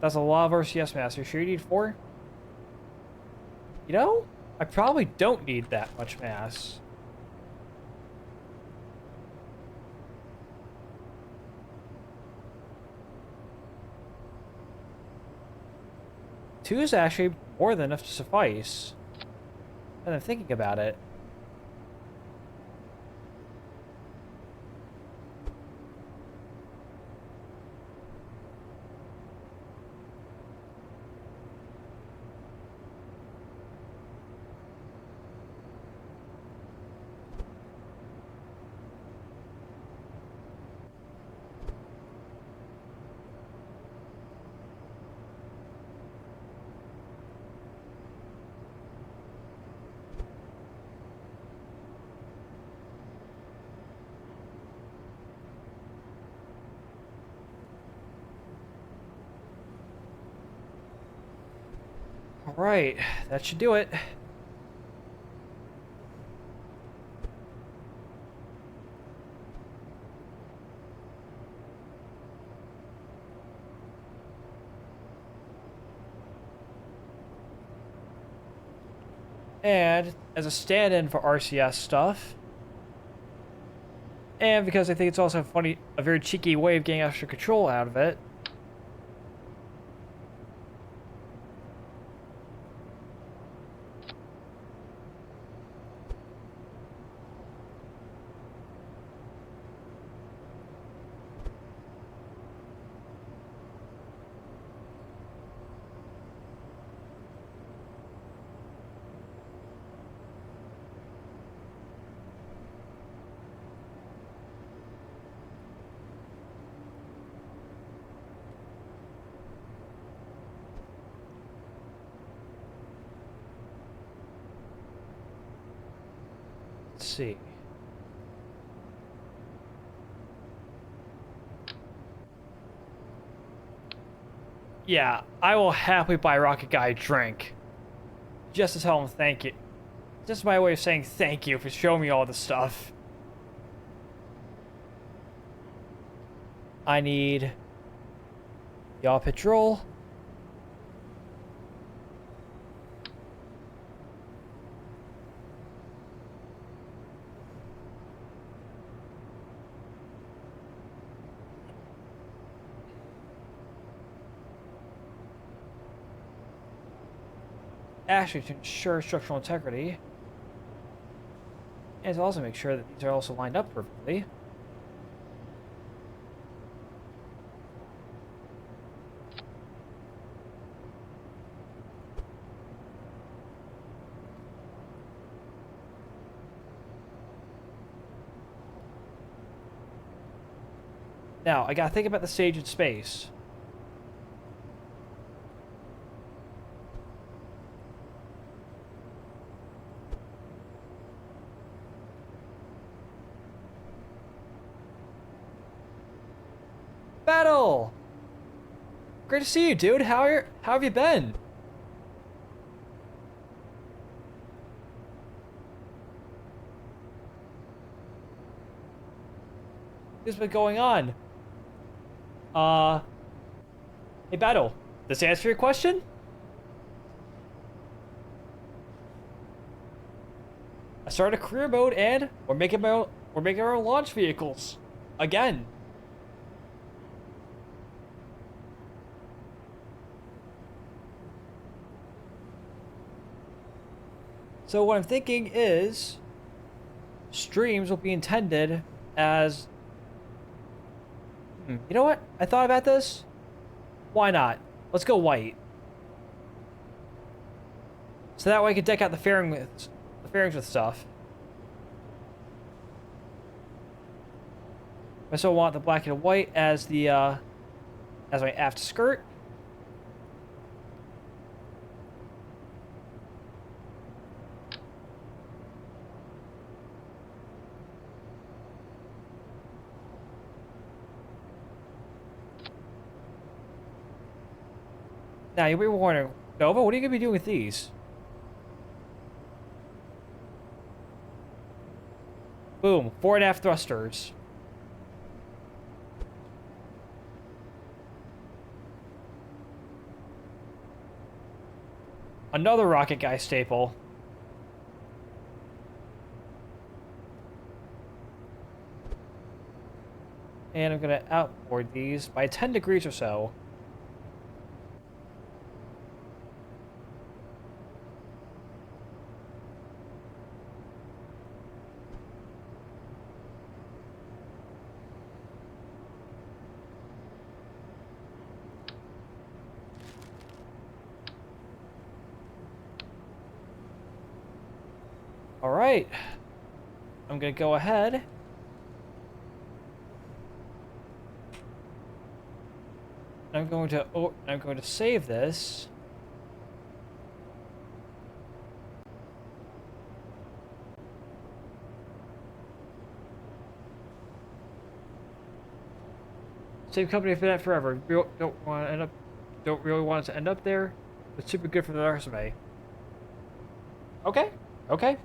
That's a lot of RCS mass. Sure you need 4? You know, I probably don't need that much mass. Two is actually more than enough to suffice. And I'm thinking about it. Alright, that should do it. And as a stand-in for RCS stuff, and because I think it's also funny, a very cheeky way of getting extra control out of it, let's see. Yeah, I will happily buy Rocket Guy a drink. Just to tell him thank you. Just my way of saying thank you for showing me all this stuff. I need Yaw Patrol. Actually, to ensure structural integrity. And to also make sure that these are also lined up perfectly. Now, I gotta think about the stage in space. Battle! Great to see you, dude. How have you been? What's been going on? Uh, hey, Battle. Does this answer your question? I started a career mode and we're making our own launch vehicles. Again. So what I'm thinking is streams will be intended as you know what? I thought about this. Why not? Let's go white. So that way I can deck out the fairings with stuff. I still want the black and white as the as my aft skirt. Now you'll be wondering, Nova, what are you gonna be doing with these? Boom, 4.5 thrusters. Another rocket guy staple. And I'm gonna outboard these by 10 degrees or so. All right, I'm gonna go ahead. I'm going to save this. Same company I've been at forever. Don't really want it to end up there, but super good for the resume. Okay, okay.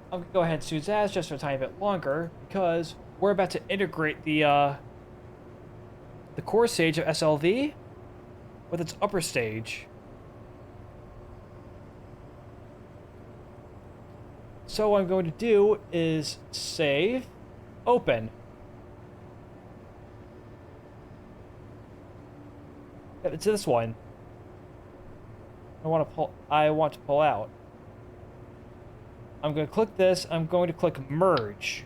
I'm gonna go ahead and choose as just for a tiny bit longer because we're about to integrate the core stage of SLV with its upper stage. So what I'm going to do is save, open. Yep, it's this one. I want to pull out. I'm going to click this. I'm going to click merge.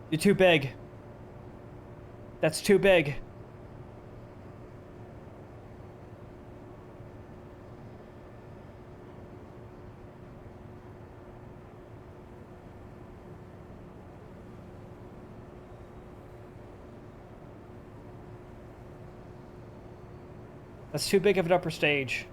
You're too big. That's too big. That's too big of an upper stage.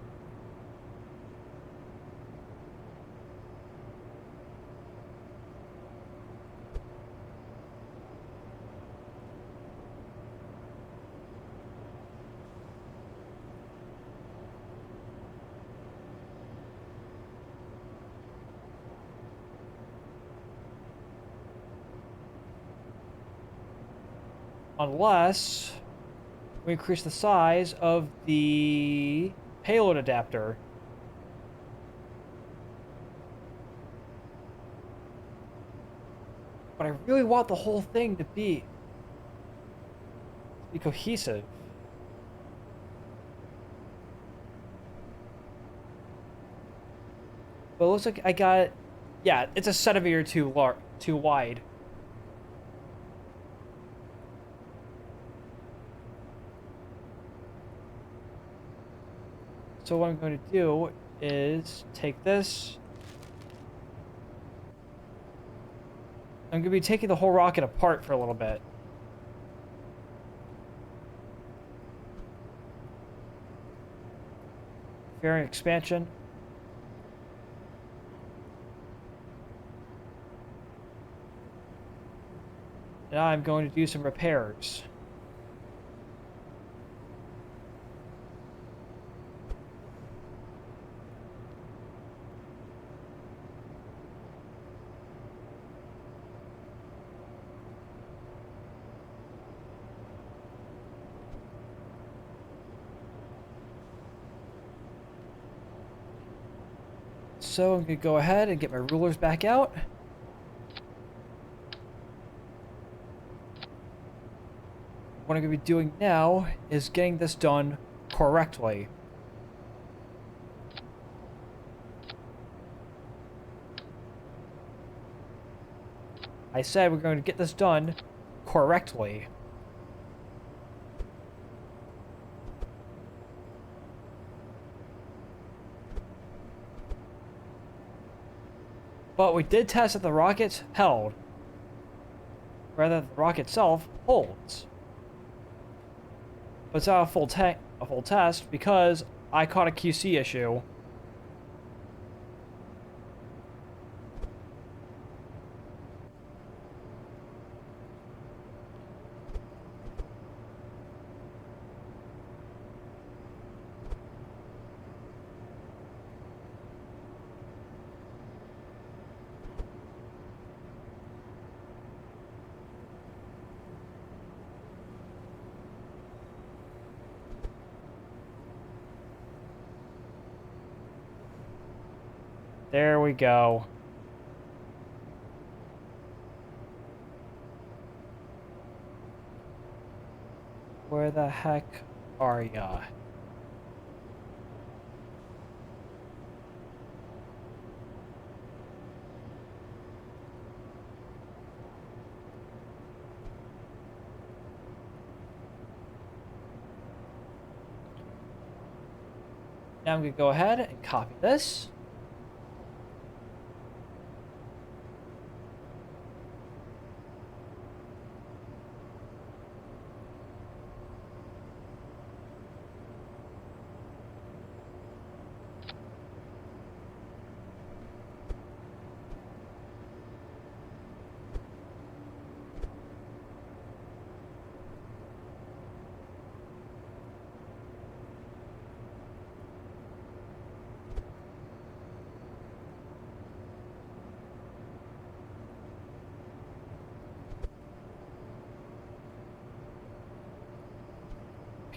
Unless we increase the size of the payload adapter. But I really want the whole thing to be Be cohesive. But it looks like I got, yeah, it's a centimeter too wide. So what I'm going to do is take this. I'm going to be taking the whole rocket apart for a little bit. Fairing expansion. Now I'm going to do some repairs. So I'm going to go ahead and get my rulers back out. What I'm going to be doing now is getting this done correctly. I said we're going to get this done correctly. But we did test that the rockets held. Rather, the rocket itself holds. But it's not a full test because I caught a QC issue. There we go. Where the heck are ya? Now I'm going to go ahead and copy this.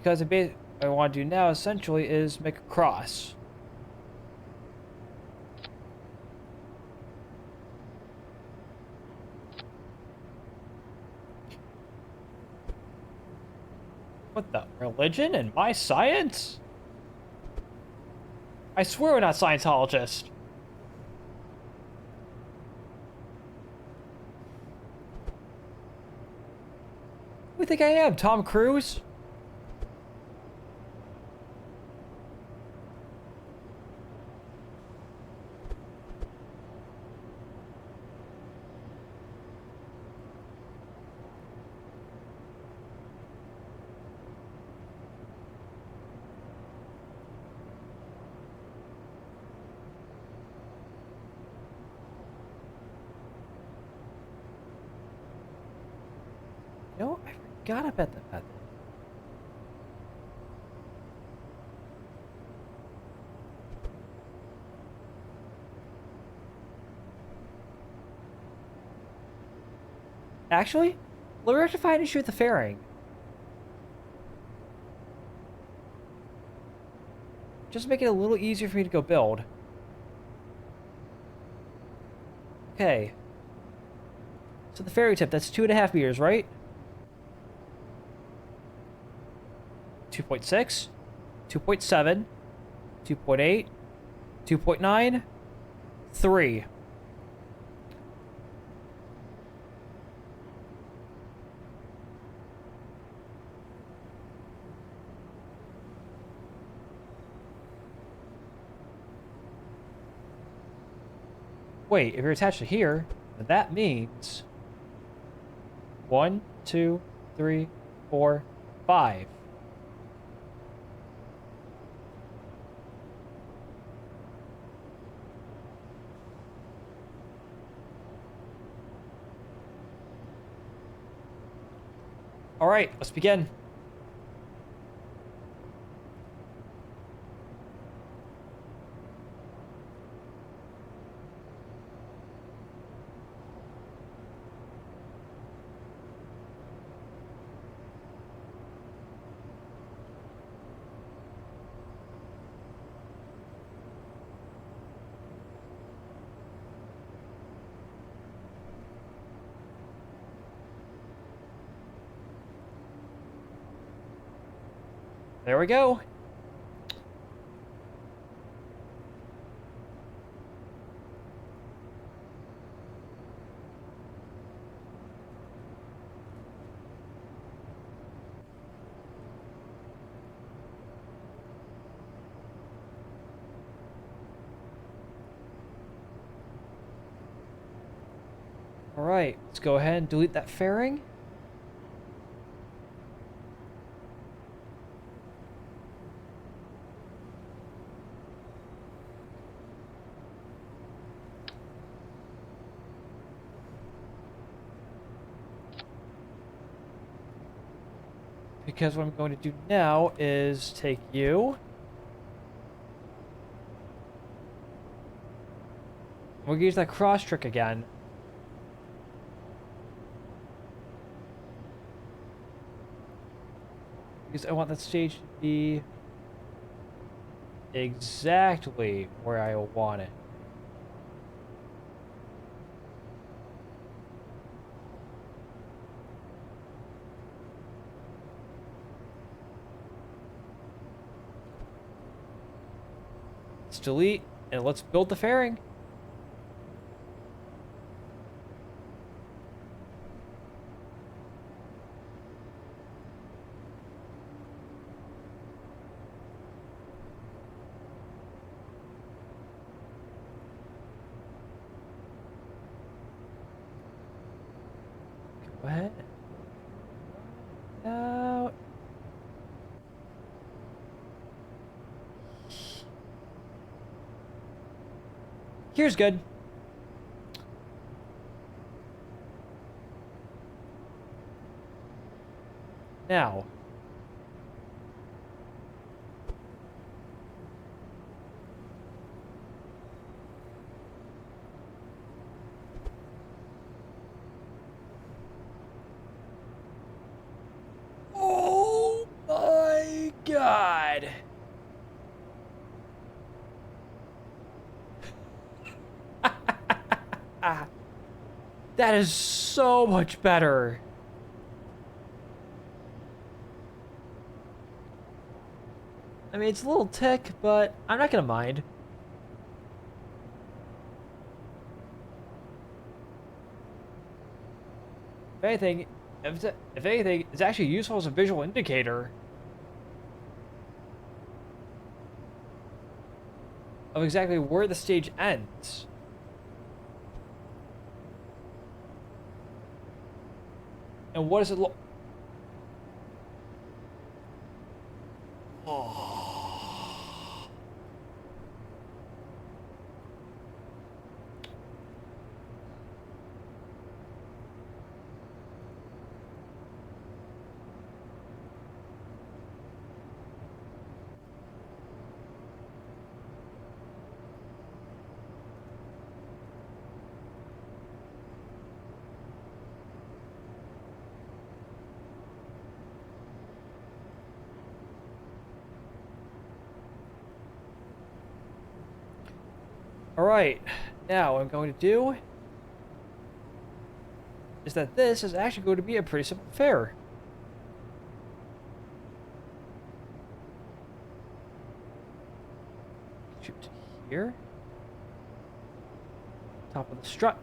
Because what I want to do now essentially is make a cross. What the? Religion and my science? I swear we're not Scientologists. Who do you think I am, Tom Cruise? No, I forgot about the method. Actually, let me rectify an issue with the fairing. Just make it a little easier for me to go build. Okay. So the fairy tip, that's 2.5 meters, right? 2.6, 2.7, 2.8, 2.9, 3. Wait, if you're attached to here, then that means 1, 2, 3, 4, 5. All right, let's begin. There we go. All right, let's go ahead and delete that fairing. Because what I'm going to do now is take you. We'll use that cross trick again. Because I want that stage to be exactly where I want it. Let's delete and let's build the fairing. Go ahead. Out. Here's good. Now. Oh my God. That is so much better. I mean, it's a little tick, but I'm not gonna mind. If anything, if anything, it's actually useful as a visual indicator of exactly where the stage ends. And what does it look? Oh. Alright, now what I'm going to do is that this is actually going to be a pretty simple fair. shoot. Here. Top of the strut.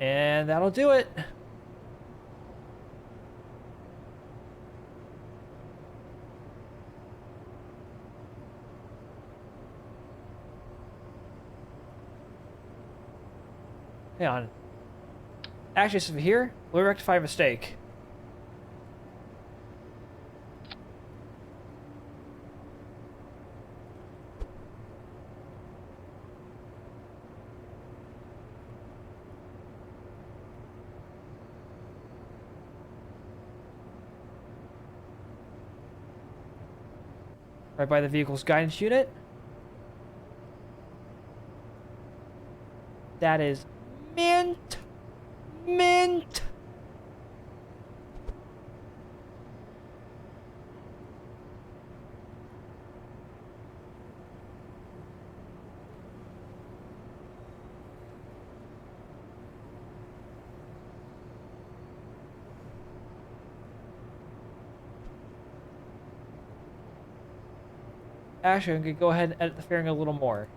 And that'll do it. Hang on. Actually, so here, we'll rectify a mistake. Right by the vehicle's guidance unit. That is mint. Mint. Actually, I'm going to go ahead and edit the fairing a little more.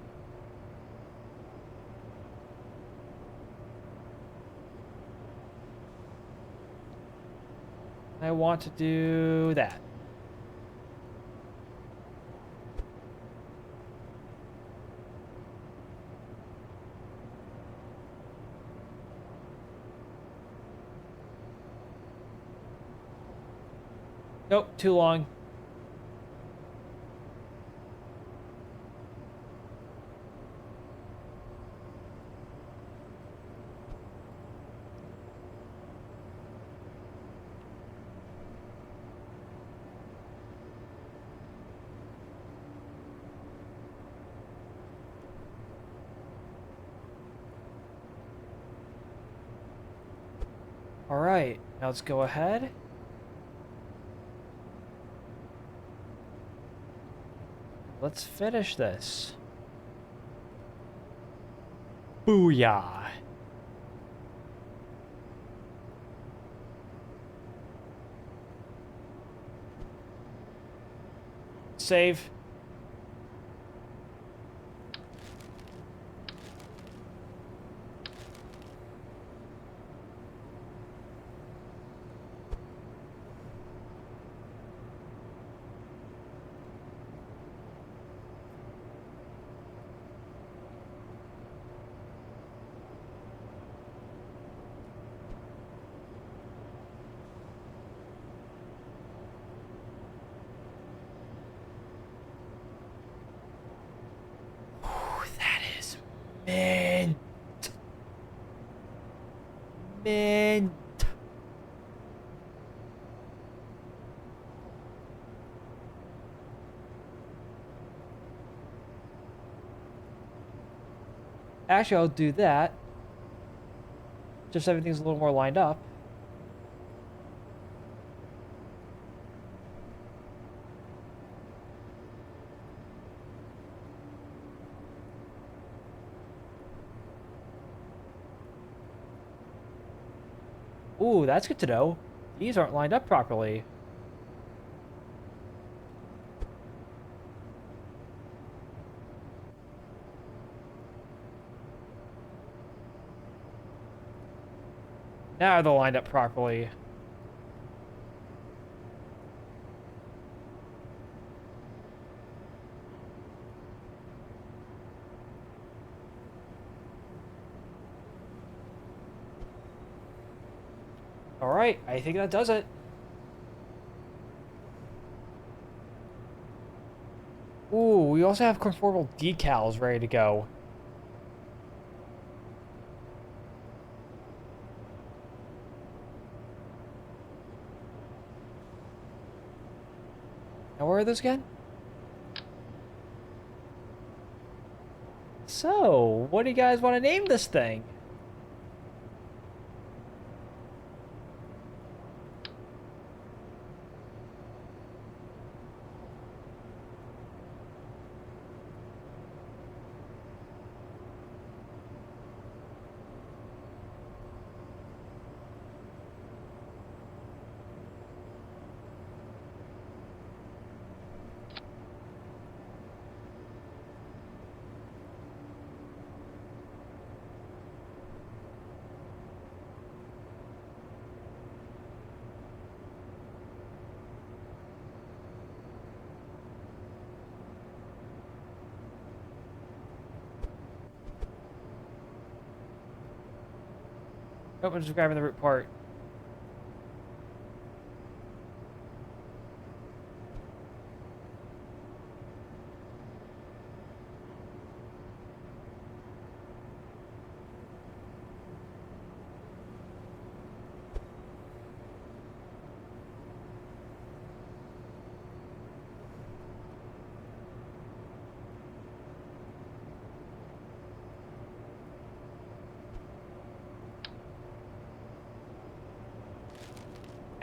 I want to do that. Nope, too long. All right, now let's go ahead. Let's finish this. Booyah. Save. That is mint. Mint. Actually, I'll do that. Just so everything's a little more lined up. Ooh, that's good to know. These aren't lined up properly. Now they're lined up properly. Alright, I think that does it. Ooh, we also have conformal decals ready to go. Now, where are those again? So, what do you guys want to name this thing? Oh, I'm just grabbing the root part.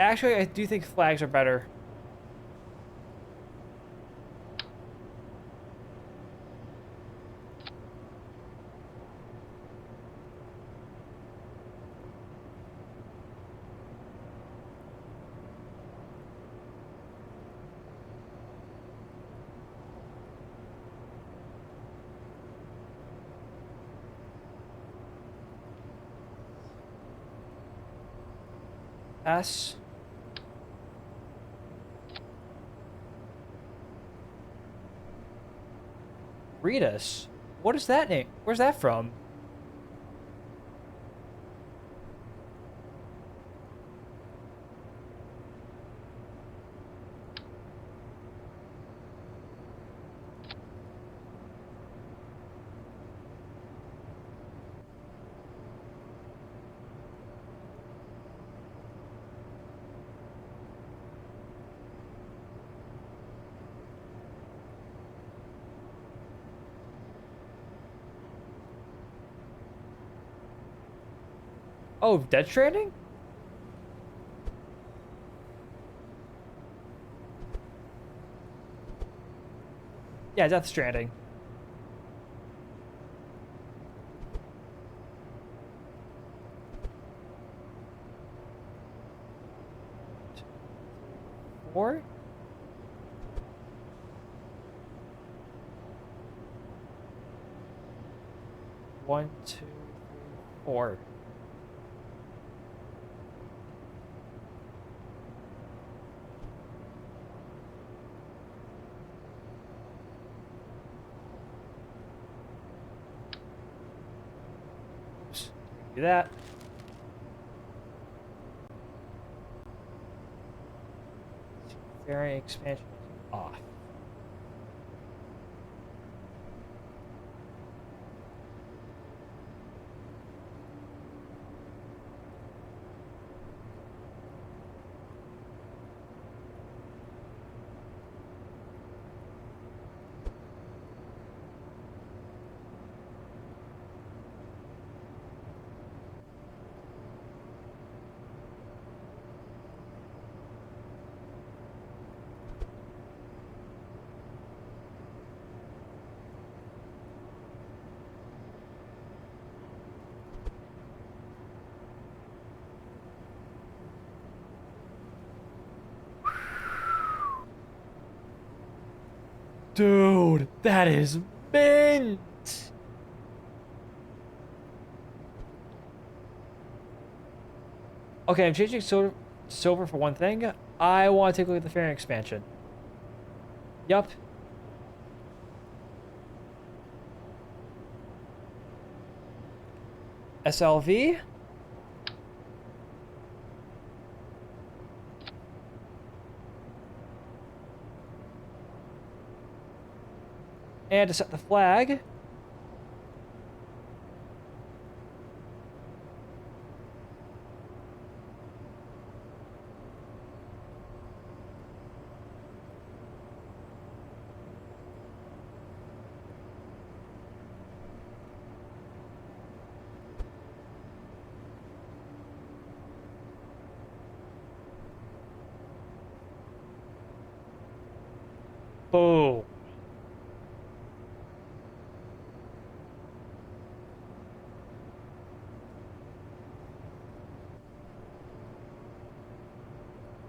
Actually, I do think flags are better. S. Ritas. What is that name? Where's that from? Oh, Dead Stranding? Yeah, Death Stranding. Four? One, two, three, four. Oops. Do that. Variant expansion is off. Dude, that is mint. Okay, I'm changing silver for one thing. I want to take a look at the variant expansion. Yup. SLV. And to set the flag, boom.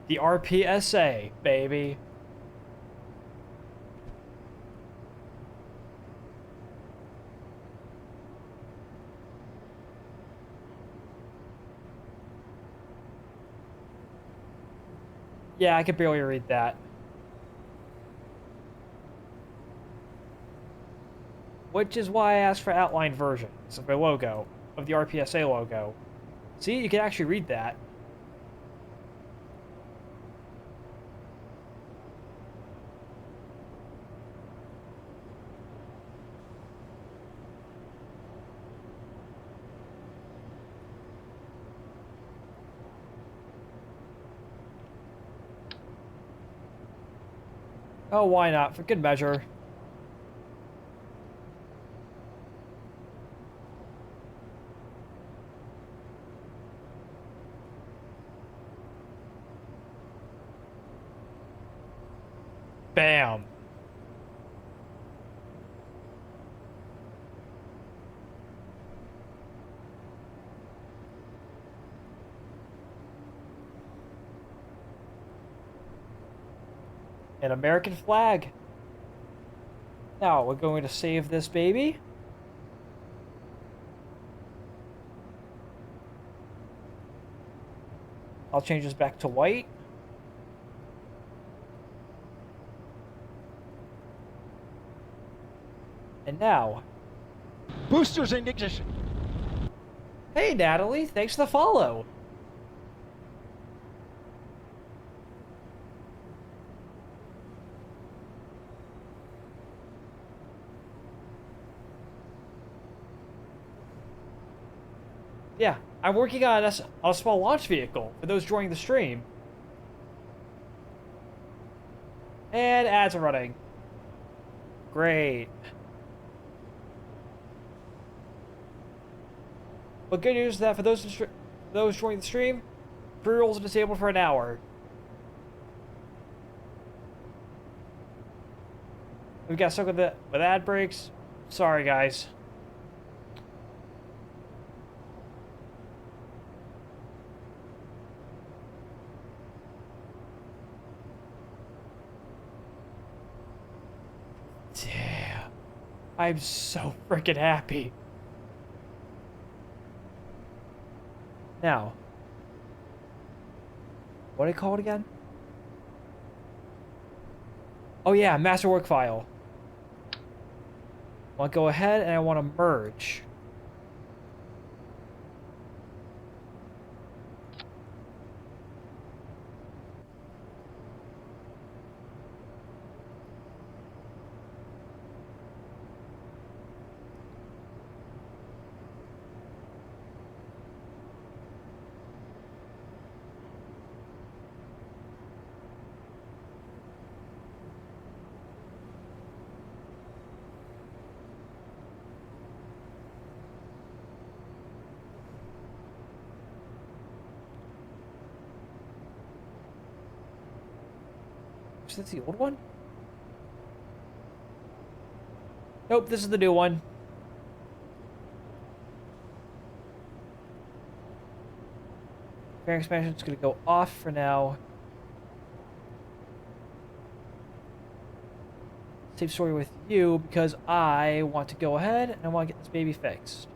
The RPSA, baby. Yeah, I could barely read that. Which is why I asked for outline versions of the logo, of the RPSA logo, See, you can actually read that. Oh, why not? For good measure. Bam. An American flag. Now, we're going to save this baby. I'll change this back to white. And now, Boosters in ignition. hey Natalie, thanks for the follow. Yeah, I'm working on a small launch vehicle for those joining the stream. And ads are running. Great. But good news is that for those joining the stream, pre-rolls are disabled for an hour. We got stuck with ad breaks. Sorry, guys. Damn. I'm so freaking happy. Now, what do I call it again? Oh yeah, master work file. I want to go ahead and I want to merge. So that's the old one? Nope, this is the new one. Fairing expansion is going to go off for now. Save story with you because I want to go ahead and I want to get this baby fixed.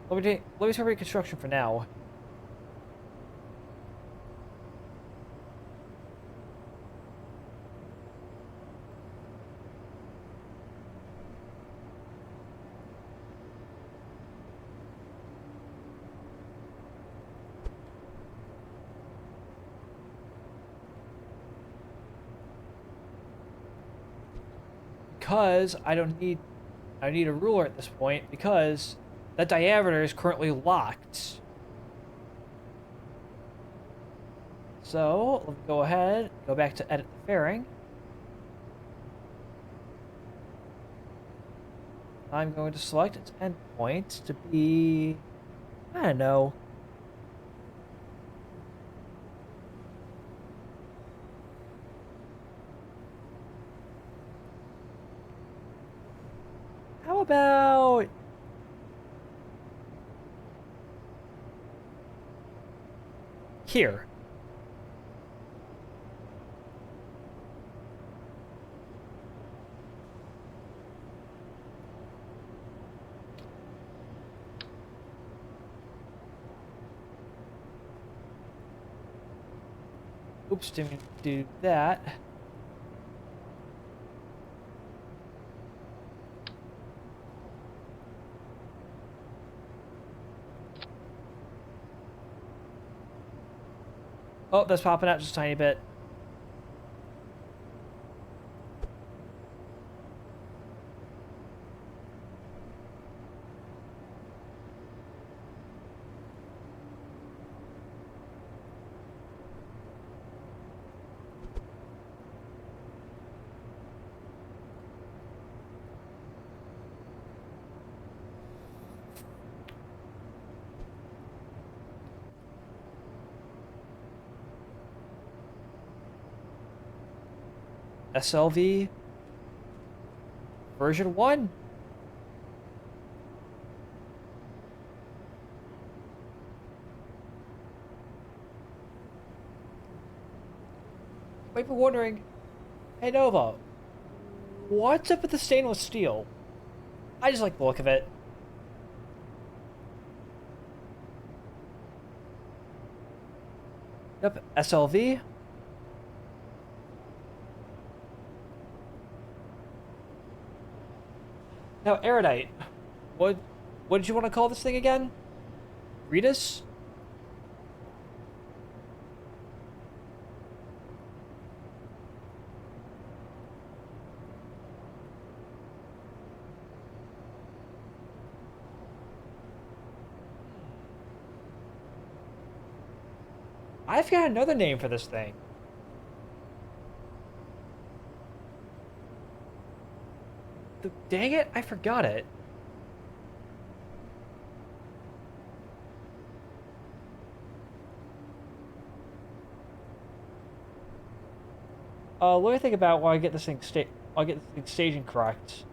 Let me start reconstruction for now. Because I need a ruler at this point because that diameter is currently locked. So let me go ahead, go back to edit the fairing. I'm going to select its endpoint to be, I don't know. How about here? Oops, didn't do that. Oh, that's popping out just a tiny bit. SLV version 1. You might be wondering, hey Nova, what's up with the stainless steel? I just like the look of it. Yep, SLV. Now, Erudite, what what did you want to call this thing again? Ritas? I've got another name for this thing. Dang it, I forgot it. Let me think about why I get this thing I'll get this thing staging correct.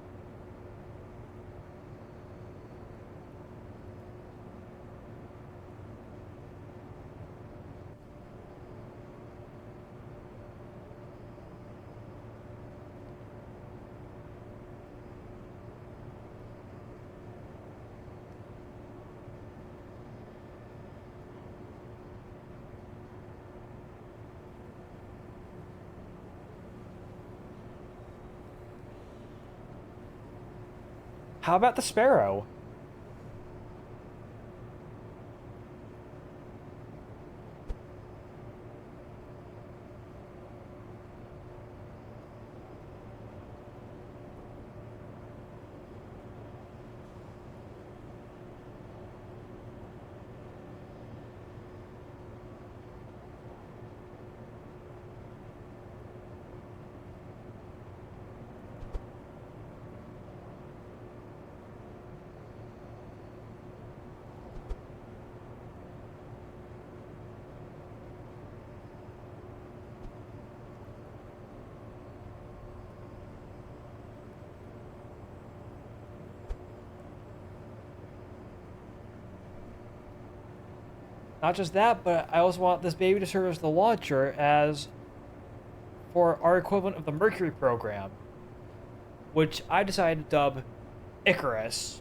How about the Sparrow? Not just that, but I also want this baby to serve as the launcher as for our equivalent of the Mercury program, which I decided to dub Icarus.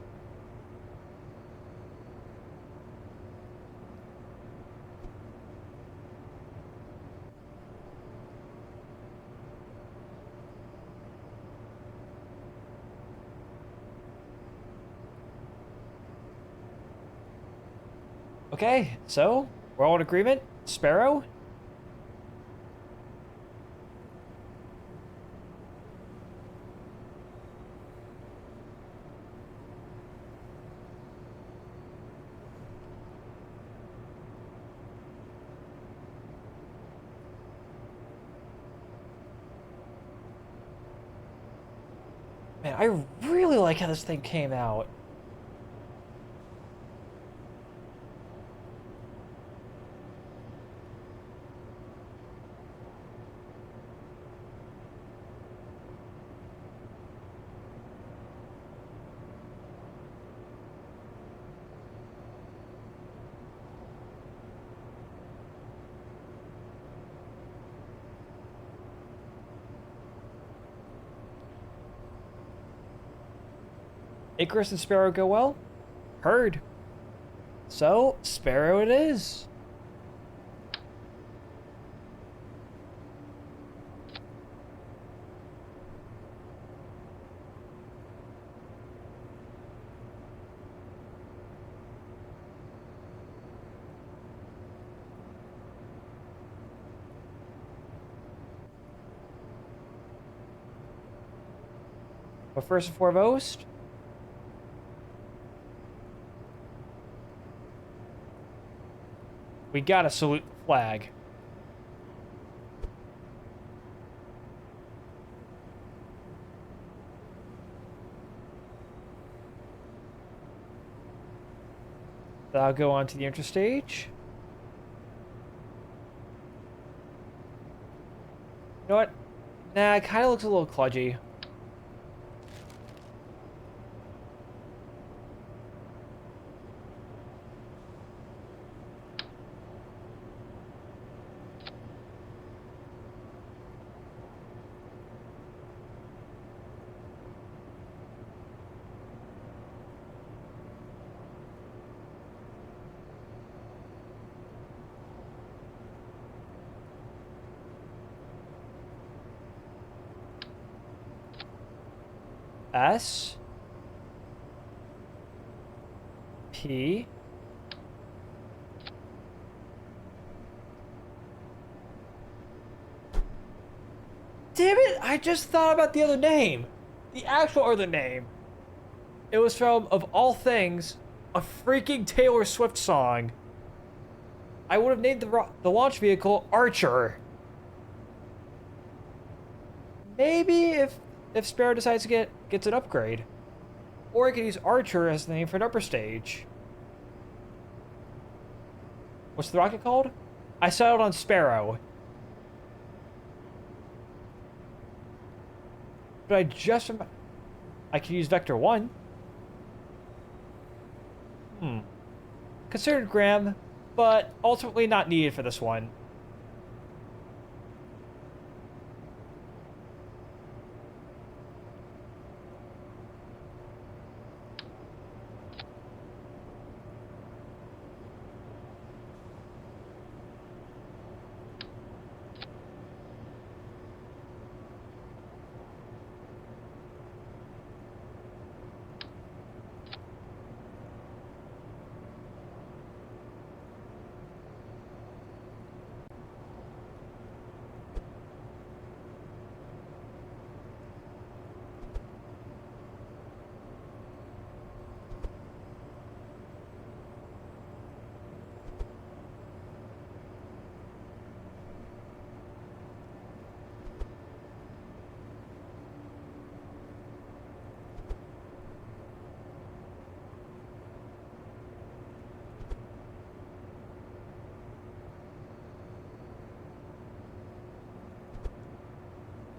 Okay, so we're all in agreement. Sparrow. Man, I really like how this thing came out. Icarus and Sparrow go well? Heard. So, Sparrow it is. But first and foremost, we gotta salute the flag. Then I'll go on to the interstage. You know what? Nah, it kind of looks a little kludgy. S P Damn it! I just thought about the other name. The actual other name. It was from, of all things, a freaking Taylor Swift song. I would have named the launch vehicle Archer. Maybe if Sparrow decides to gets an upgrade. Or I could use Archer as the name for an upper stage. What's the rocket called? I settled on Sparrow. But I could use Vector 1. Considered Graham, but ultimately not needed for this one.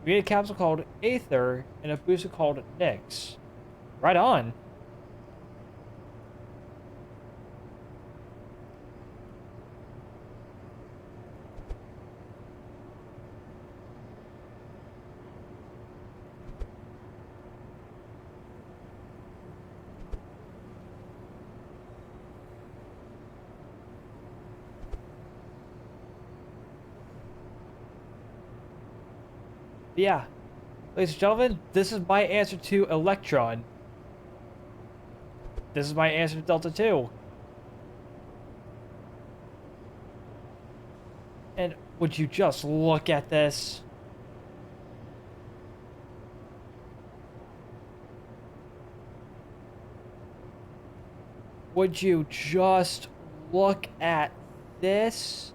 We had a capsule called Aether and a booster called Nyx. Right on. Yeah. Ladies and gentlemen, this is my answer to Electron. This is my answer to Delta 2. And would you just look at this? Would you just look at this?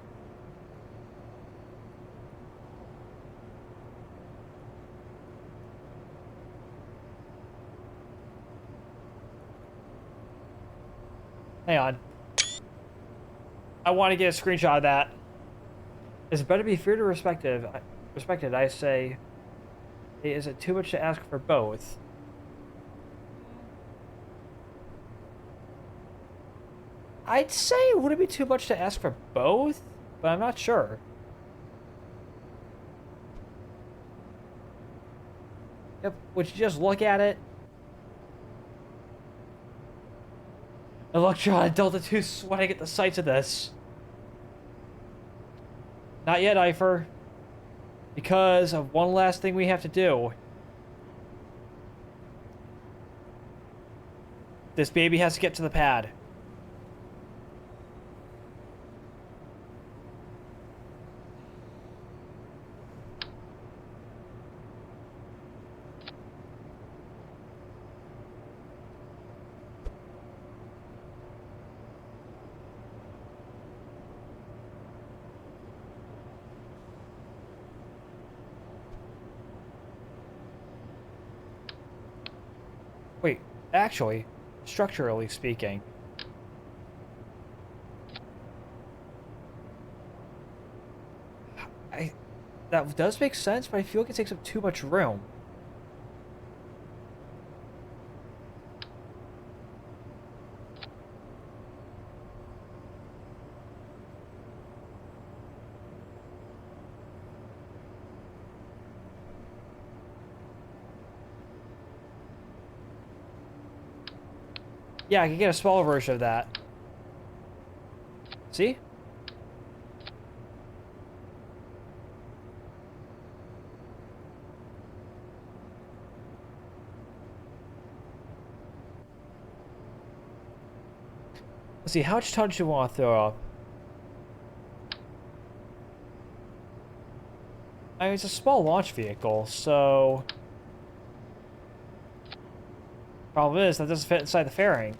Hang on. I want to get a screenshot of that. Is it better to be feared or respected? I say, hey, is it too much to ask for both? I'd say would it be too much to ask for both? But I'm not sure. Yep, would you just look at it? Electron and Delta 2 sweating at the sights of this. Not yet, Eifer. Because of one last thing we have to do. This baby has to get to the pad. Actually, structurally speaking, I that does make sense, but I feel like it takes up too much room. Yeah, I can get a smaller version of that. See? Let's see, how much tonnage do you want to throw up? I mean, it's a small launch vehicle, so... Problem is, that doesn't fit inside the fairing.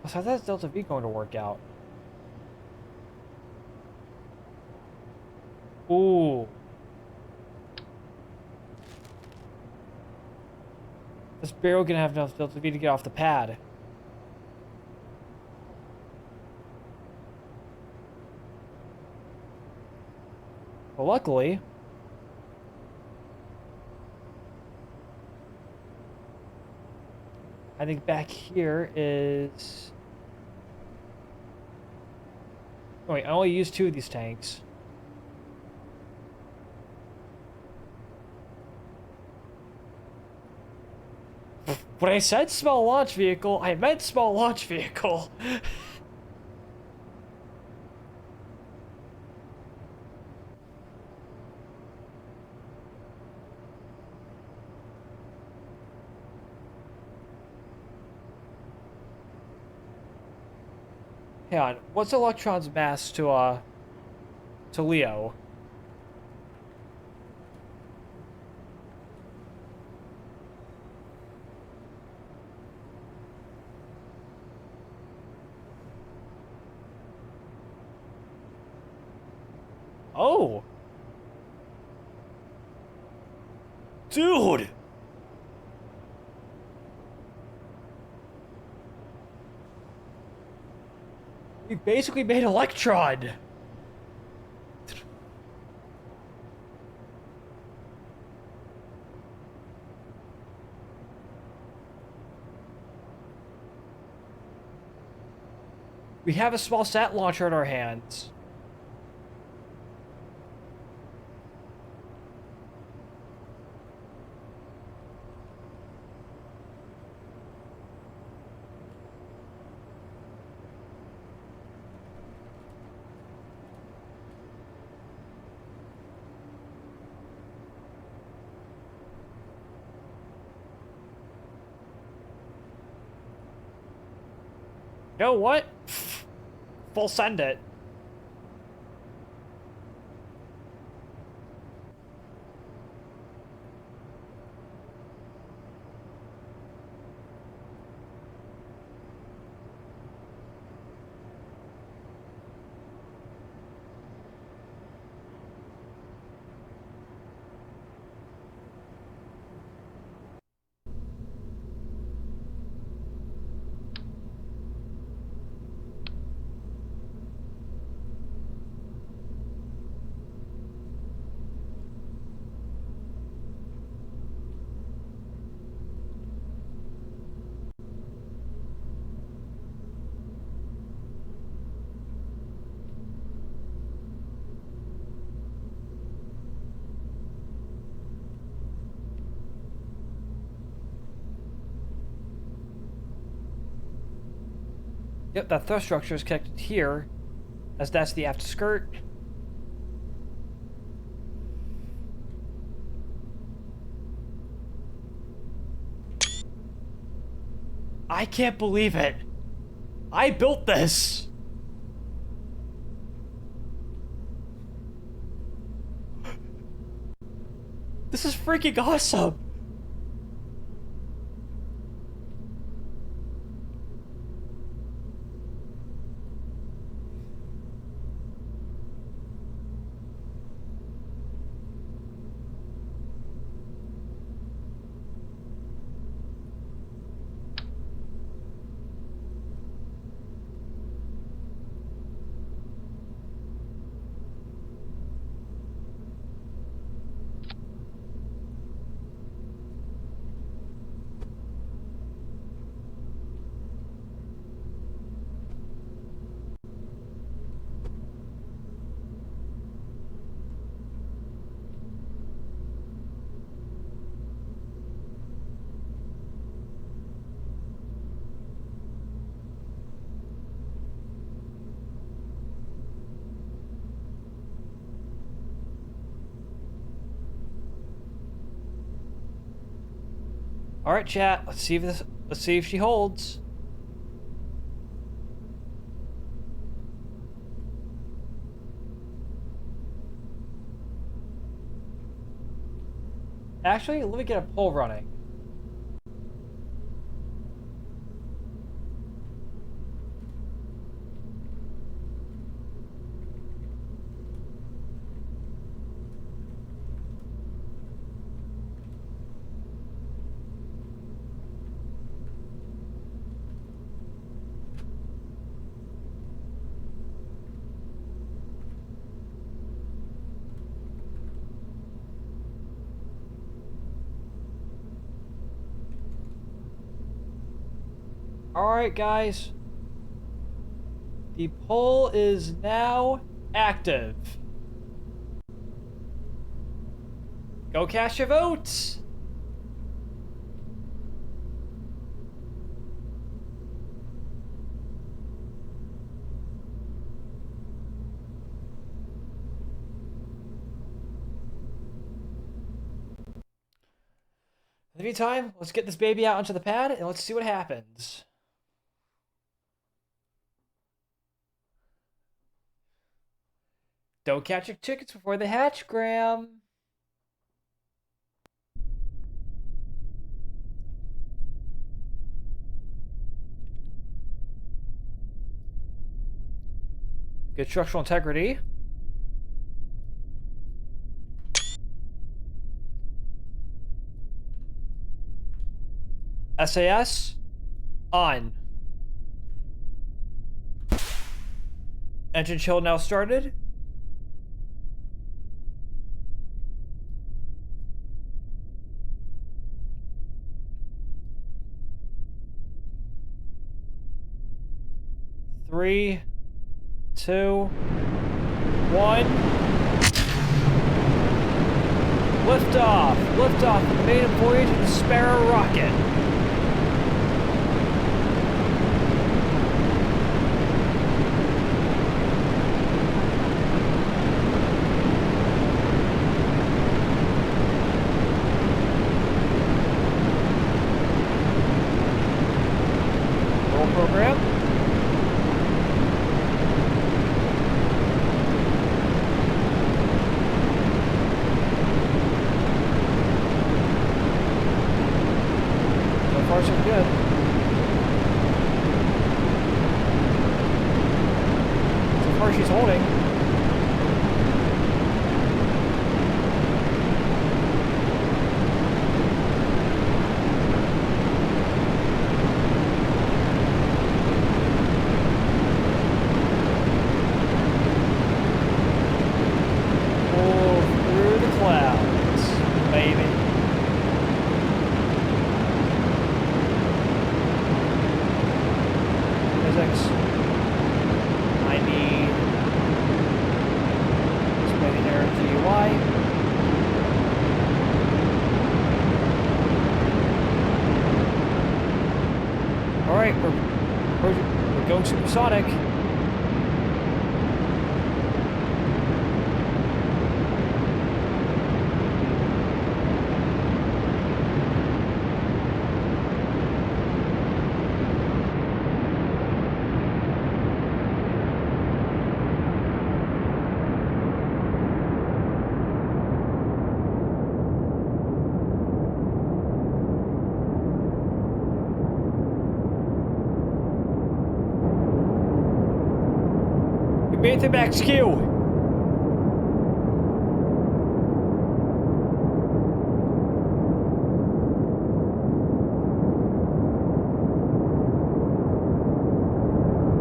So how's that Delta V going to work out? Ooh. This barrel gonna have enough Delta V to get off the pad. Well, luckily... I think back here is... Oh, wait, I only used 2 of these tanks. When I said small launch vehicle, I meant small launch vehicle. Hang on, what's Electron's mass to Leo? Oh! Dude! We basically made Electron! We have a small sat launcher in our hands. You know what? Full send it. Yep, that thrust structure is connected here, as that's the aft skirt. I can't believe it. I built this. This is freaking awesome. All right, chat. Let's see if this. Let's see if she holds. Actually, let me get a poll running. Alright, guys. The poll is now active. Go cast your votes! In the meantime, let's get this baby out onto the pad and let's see what happens. Don't catch your chickens before they hatch, Graham. Good structural integrity. SAS on. Engine chill now started. Three, two, one. Liftoff! Liftoff of the maiden voyage of the Sparrow rocket. Roll program. So far, so good. So far, she's holding. Pull through the clouds, baby. Physics. I need display the error GUI. All right, we're going supersonic. Max Q!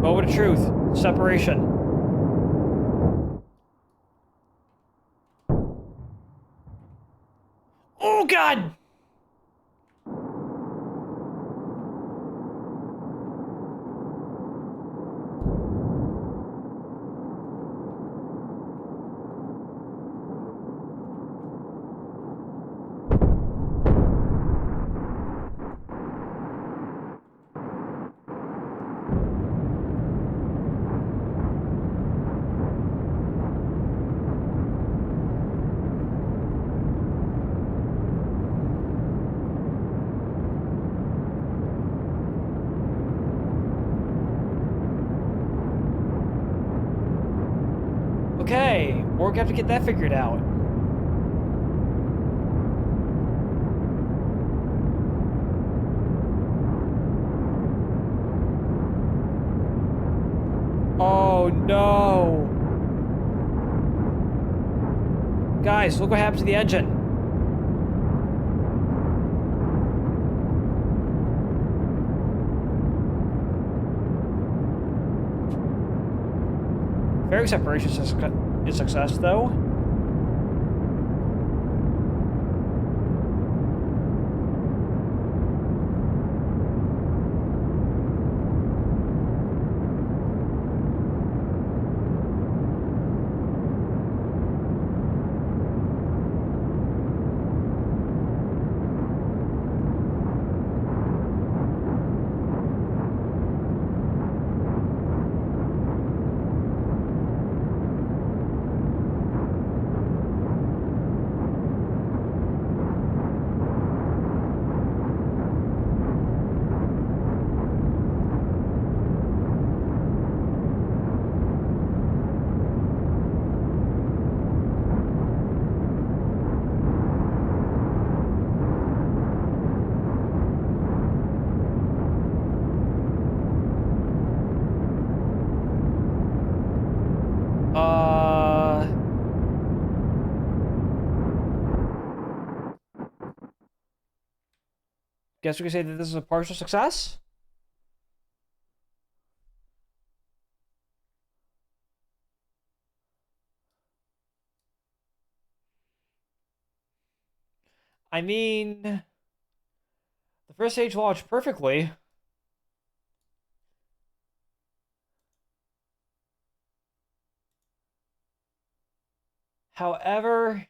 Moment of truth. Separation. Oh god! Okay, we're gonna have to get that figured out. Oh no! Guys, look what happened to the engine. Fairing separation is a success, though. Guess we can say that this is a partial success? I mean, the first stage launched perfectly. However,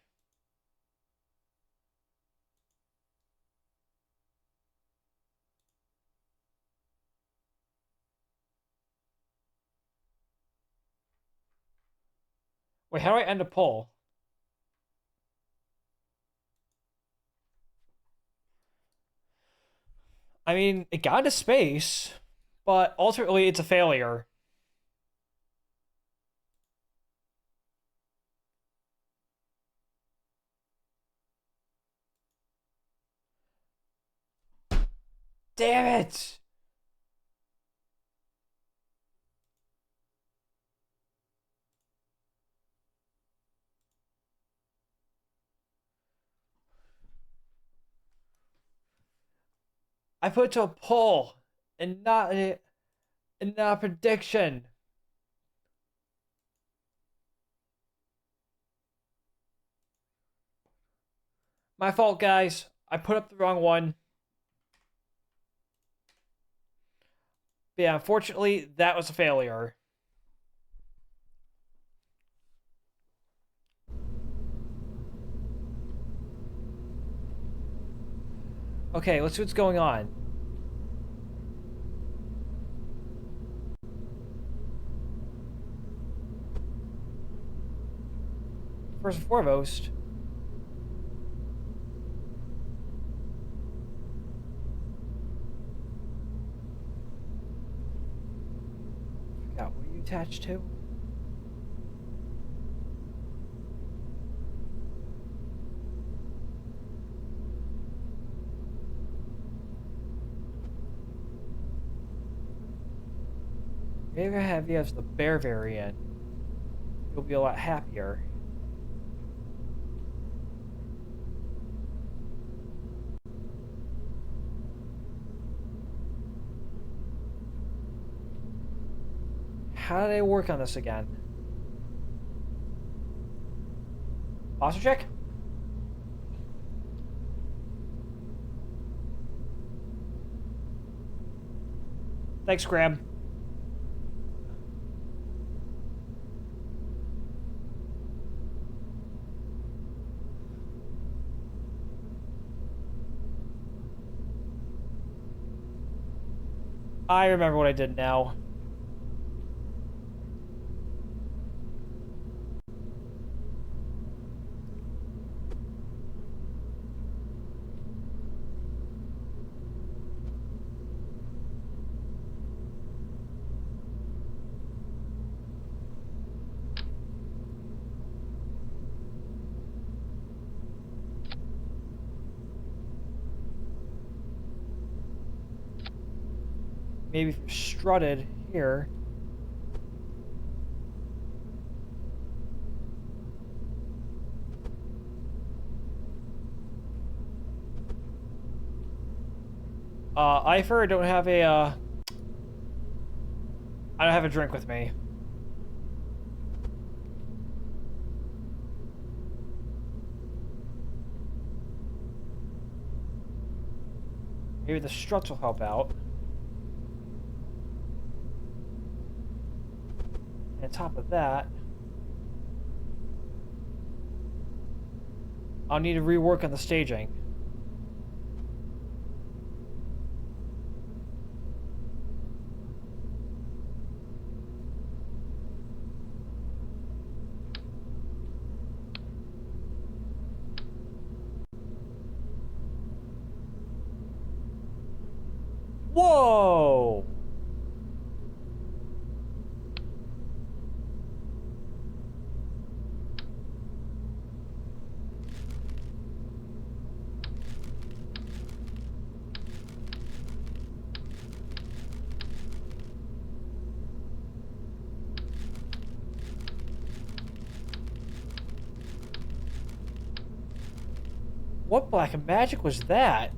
wait, how do I end a poll? I mean, it got into space, but ultimately it's a failure. Damn it! I put it to a poll and not a prediction. My fault, guys. I put up the wrong one. But yeah, unfortunately, that was a failure. Okay, let's see what's going on. First and foremost, I forgot what are you attached to? Maybe I have you as the bear variant. you'll be a lot happier. How did I work on this again? Posture check? Thanks, Graham. I remember what I did now. Maybe if you're strutted here. I don't have a, I don't have a drink with me. Maybe the struts will help out. And on top of that, I'll need to rework on the staging. Whoa! What black magic was that?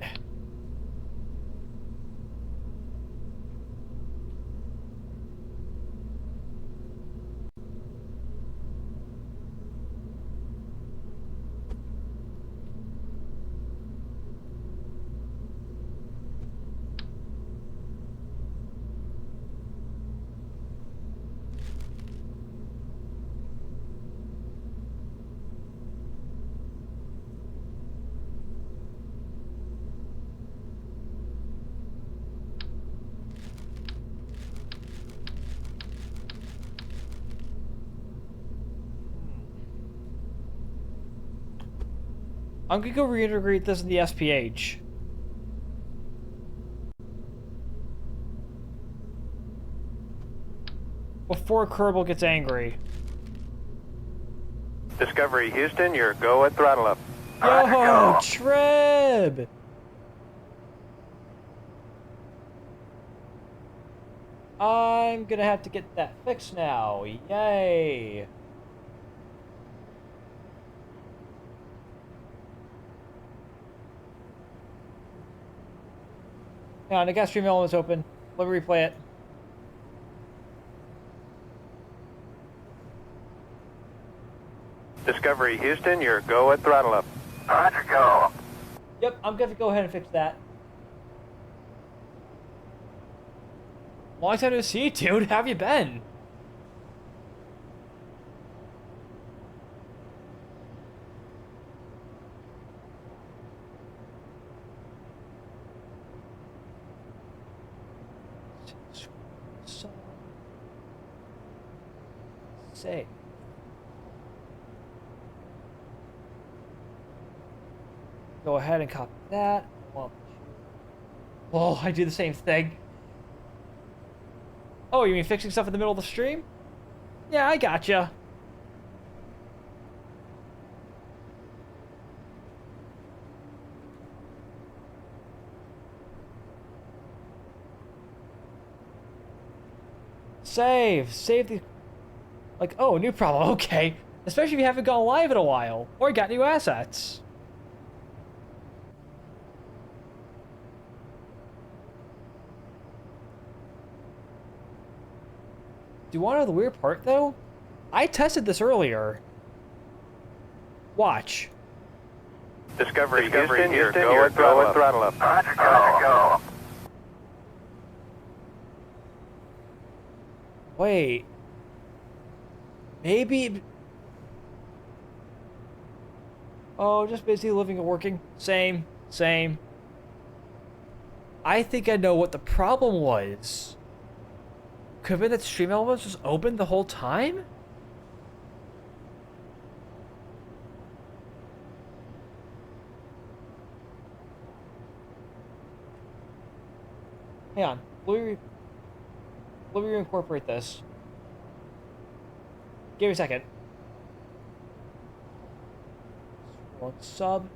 I'm gonna go reintegrate this in the SPH. Before Kerbal gets angry. Discovery Houston, your go at throttle up. Yo, Treb! I'm gonna have to get that fixed now. Yay! Hang on, the gas stream element's open. Let me replay it. Discovery Houston, your go at throttle up. Roger, go. Yep, I'm gonna go ahead and fix that. Long time no see, dude. How have you been? Say. Go ahead and copy that. Well, I do the same thing. Oh, you mean fixing stuff in the middle of the stream? Yeah, I gotcha. Save the... Like, oh, new problem, okay. Especially if you haven't gone live in a while, or got new assets. Do you want to know the weird part, though? I tested this earlier. Watch. Discovery Houston, your go at throttle up. Roger, go. Wait. Maybe... Oh, just busy living and working. Same. I think I know what the problem was. Could have been that Stream Elements was open the whole time? Hang on. Let me reincorporate this. Give me a second. One sub.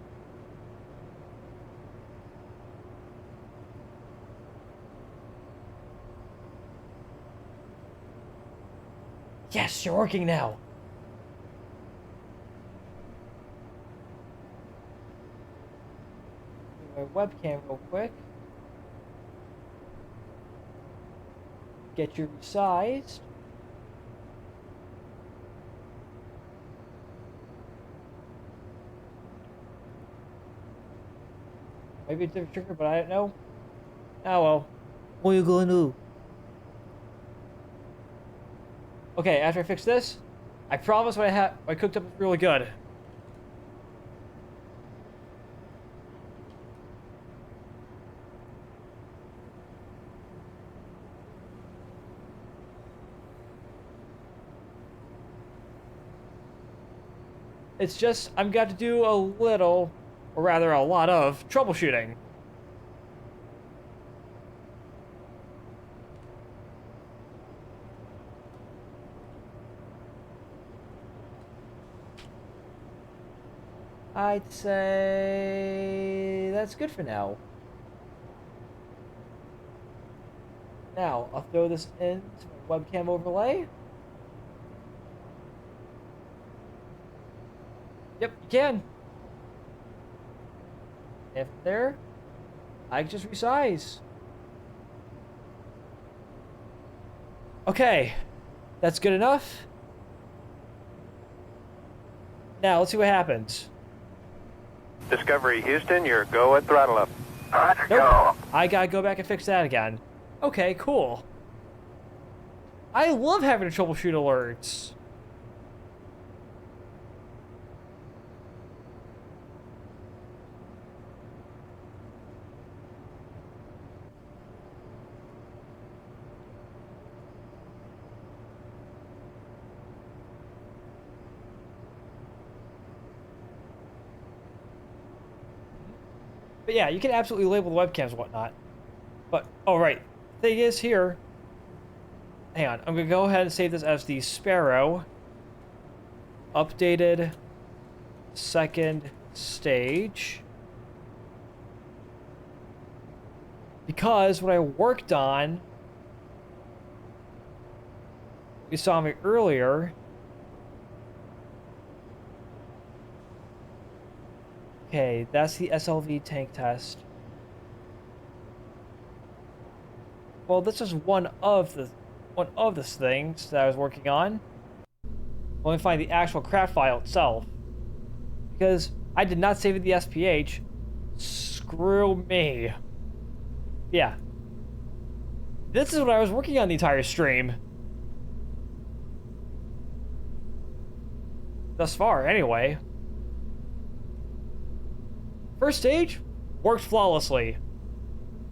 Yes, you're working now. My webcam real quick. Get you resized. Maybe it's a different trigger, but I don't know. Oh well. What are you gonna do? Okay, after I fix this, I promise what I cooked up is really good. It's just, I'm got to do a little, or rather a lot of, troubleshooting. I'd say that's good for now. Now, I'll throw this into my webcam overlay. Yep, you can. If there, I can just resize. Okay, that's good enough. Now, let's see what happens. Discovery Houston, your go at throttle up. Roger, Nope. go. I gotta go back and fix that again. Okay, cool. I love having to troubleshoot alerts. But yeah, you can absolutely label the webcams and whatnot. But, oh right, thing is here, hang on, I'm gonna go ahead and save this as the Sparrow updated second stage. Because what I worked on, you saw me earlier, okay, that's the SLV tank test. Well, this is one of the things that I was working on. Let me find the actual craft file itself, because I did not save it the SPH. Screw me. Yeah. This is what I was working on the entire stream. Thus far, anyway. First stage worked flawlessly.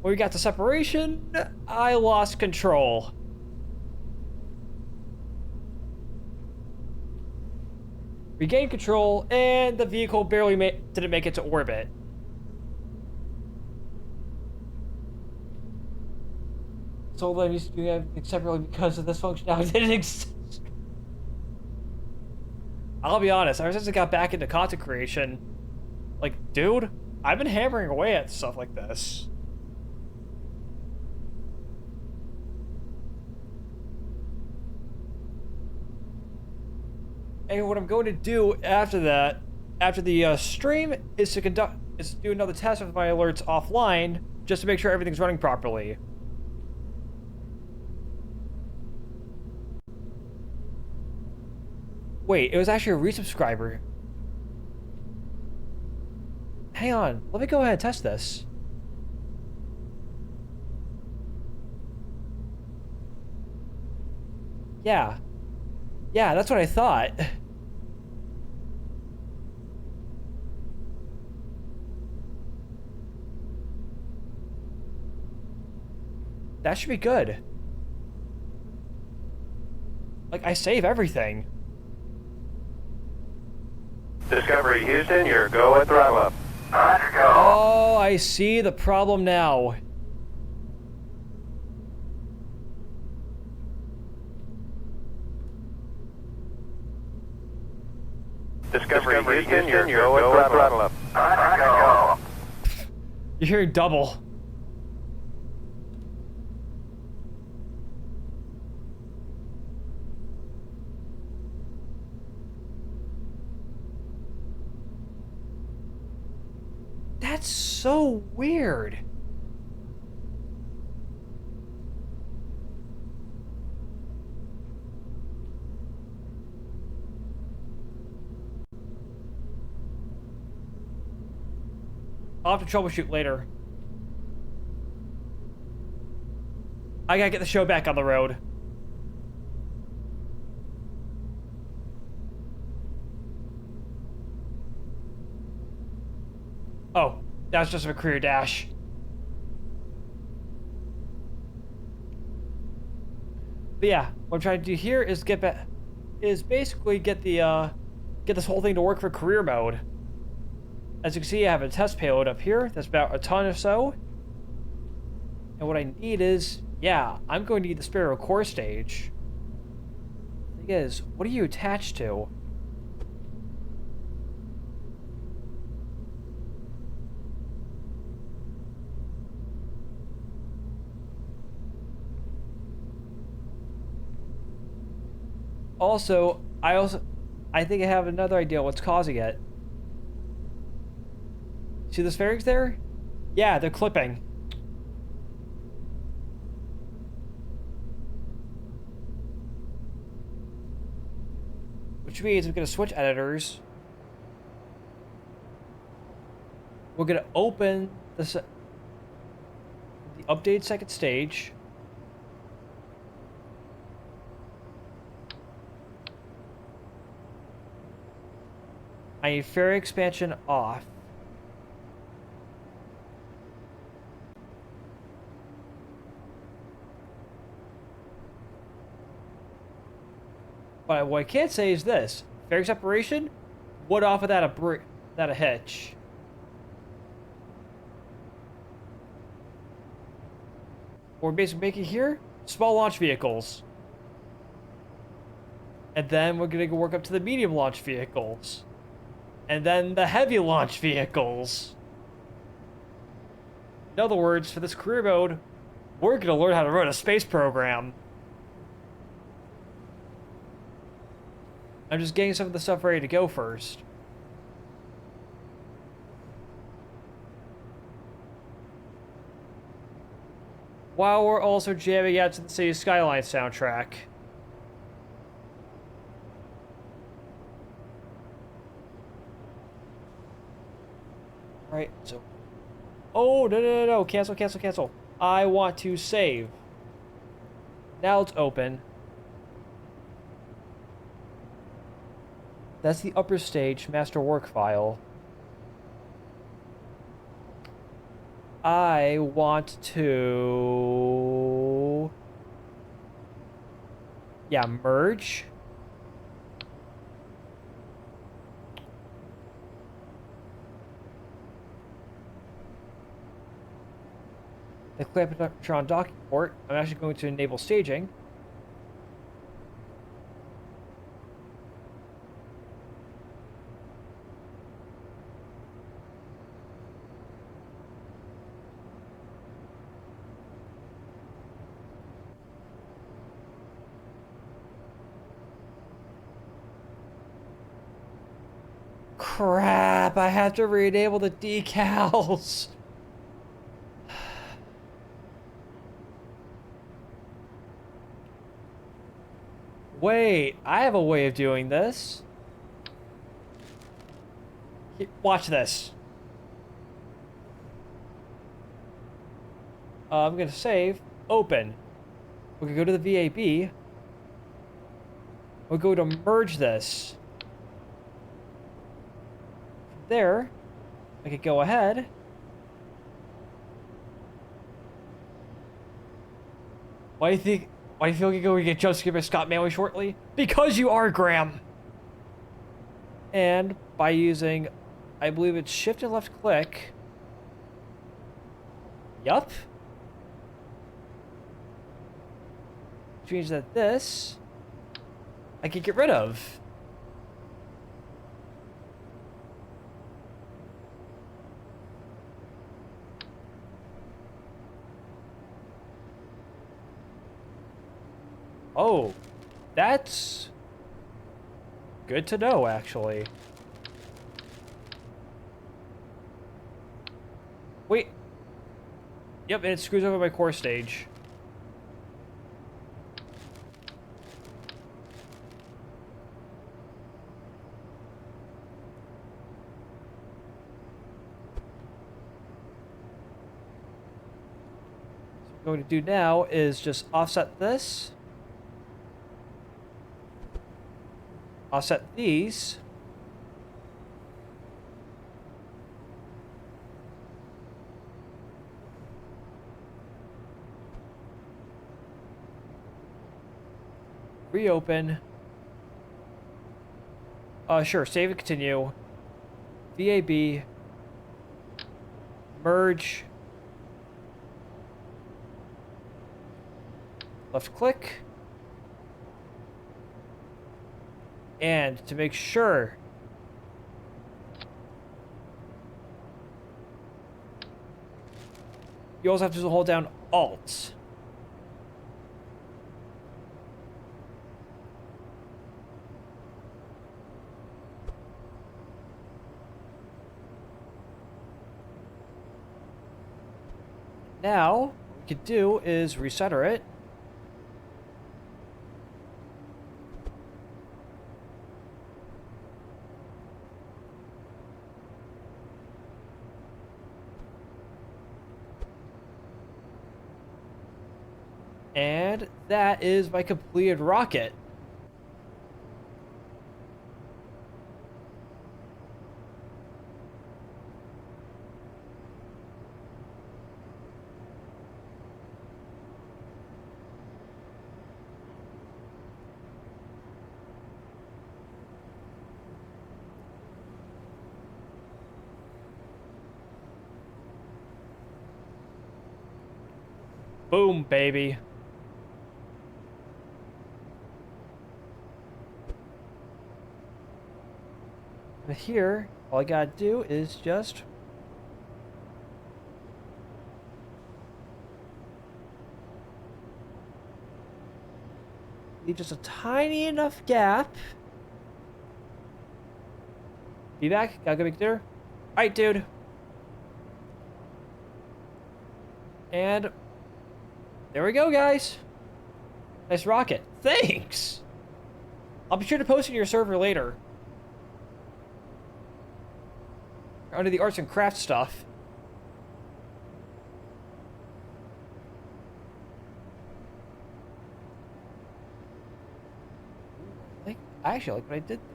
When we got to separation, I lost control. Regained control, and the vehicle barely didn't make it to orbit. So I'm used to doing everything separately because of this functionality didn't exist. I'll be honest, ever since I got back into content creation, like, dude, I've been hammering away at stuff like this. And what I'm going to do after that, after the stream, is to do another test with my alerts offline, just to make sure everything's running properly. Wait, it was actually a resubscriber. Hang on, let me go ahead and test this. Yeah. Yeah, that's what I thought. That should be good. Like, I save everything. Discovery Houston, your go at throttle up. Roger, go. Oh, I see the problem now. Discovery Houston, your go at throttle up. Roger, go. You're hearing double. That's so weird. I'll have to troubleshoot later. I gotta get the show back on the road. Oh, that was just a career dash. But yeah, what I'm trying to do here is basically get this whole thing to work for career mode. As you can see, I have a test payload up here that's about a ton or so. And what I need is, yeah, I'm going to need the Spiro core stage. The thing is, what are you attached to? Also, I think I have another idea what's causing it. See those fairings there? Yeah, they're clipping. Which means I'm gonna switch editors. We're gonna open the update second stage. I need fairing expansion off. But what I can't say is this: fairing separation, wood off without a hitch. What we're basically making here, small launch vehicles. And then we're gonna go work up to the medium launch vehicles. And then the heavy launch vehicles. In other words, for this career mode, we're gonna learn how to run a space program. I'm just getting some of the stuff ready to go first. While we're also jamming out to the City Skyline soundtrack. Right, so... Oh, no. Cancel. I want to save. Now it's open. That's the upper stage master work file. I want to... Yeah, merge. The Clampetron docking port. I'm actually going to enable staging. crap, I have to re-enable the decals. Wait, I have a way of doing this. Watch this. I'm gonna save, open. We're gonna go to the VAB. We'll go to merge this. From there, I could go ahead. Why do you think? Why do you feel like we get jump skipped by Scott Manley shortly? Because you are, Graham. And by using, I believe it's shift and left click. Yup. Which means that this, I can get rid of. Oh, that's good to know, actually. Wait. Yep, and it screws over my core stage. So what I'm going to do now is just offset this. Offset these. Reopen. Sure, save and continue. VAB. Merge. Left click. And to make sure you also have to hold down Alt. Now, what we could do is recenter it. And that is my completed rocket. Boom, baby. But here, all I gotta do is just leave just a tiny enough gap. Be back. Gotta go back there. Alright, dude. And there we go, guys. Nice rocket. Thanks. I'll be sure to post it to your server later. Under the arts and crafts stuff. I actually like what I did there.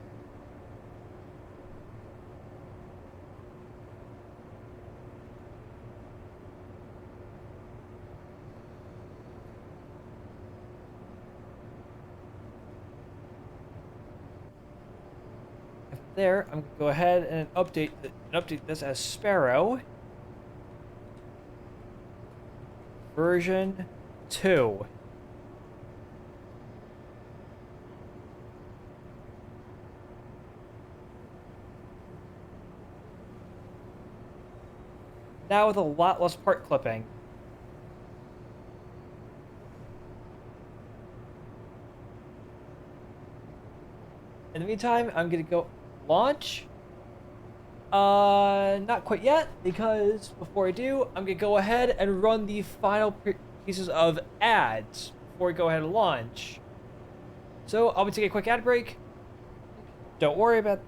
There, I'm gonna go ahead and update this as Sparrow version 2. Now with a lot less part clipping. In the meantime, I'm gonna go launch Not quite yet, because before I do, I'm gonna go ahead and run the final pieces of ads before we go ahead and launch. So I'll be taking a quick ad break. Don't worry about.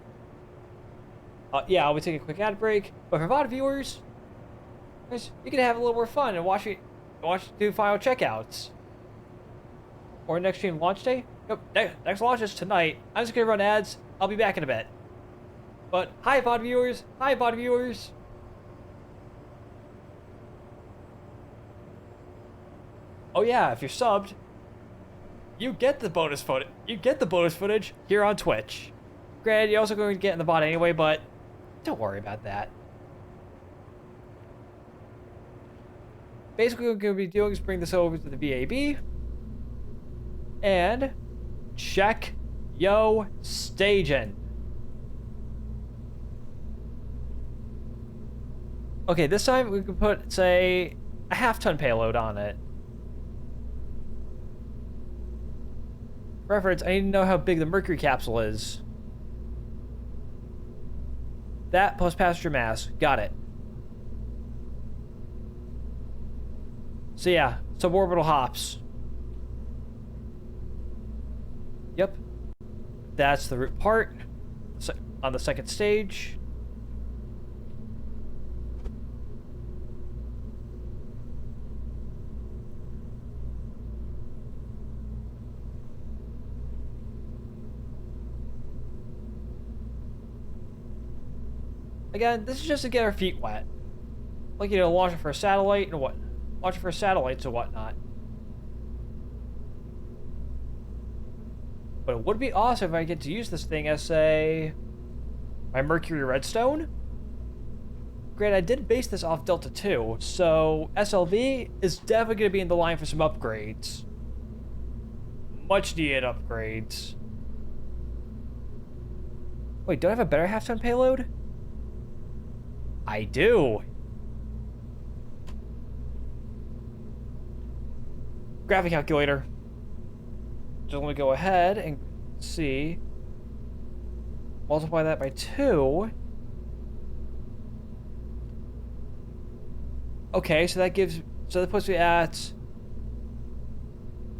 Yeah, I'll be taking a quick ad break. But for VOD viewers, you can have a little more fun and watch do final checkouts. Or next stream launch day. Yep, next launch is tonight. I'm just gonna run ads. I'll be back in a bit. But hi VOD viewers. Hi VOD viewers. Oh yeah, if you're subbed, you get the bonus footage. You get the bonus footage here on Twitch. Granted, you're also going to get in the bot anyway, but don't worry about that. Basically, what we're going to be doing is bring this over to the VAB and check yo staging. Okay, this time we can put, say, a half-ton payload on it. For reference, I need to know how big the Mercury capsule is. That plus passenger mass. Got it. So yeah, suborbital hops. Yep. That's the root part. On the second stage. Again, this is just to get our feet wet. Like, you know, launching for a satellite and what? Launching for satellites and whatnot. But it would be awesome if I get to use this thing as, say, my Mercury Redstone. Granted, I did base this off Delta 2, so SLV is definitely going to be in the line for some upgrades. Much needed upgrades. Wait, do I have a better half-ton payload? I do. Graphic calculator. Just let me go ahead and see. Multiply that by 2. Okay, so that puts me at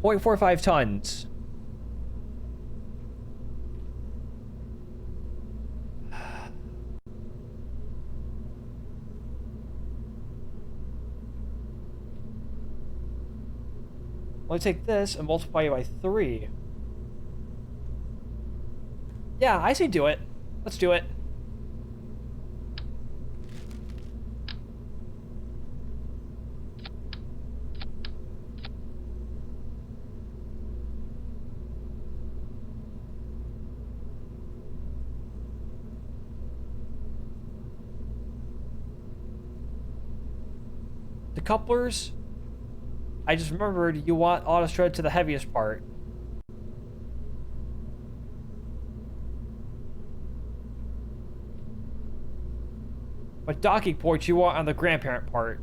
0.45 tons. Let me take this and multiply it by 3. Yeah, I say do it. Let's do it. The couplers, I just remembered you want auto shred to the heaviest part. But docking ports you want on the grandparent part.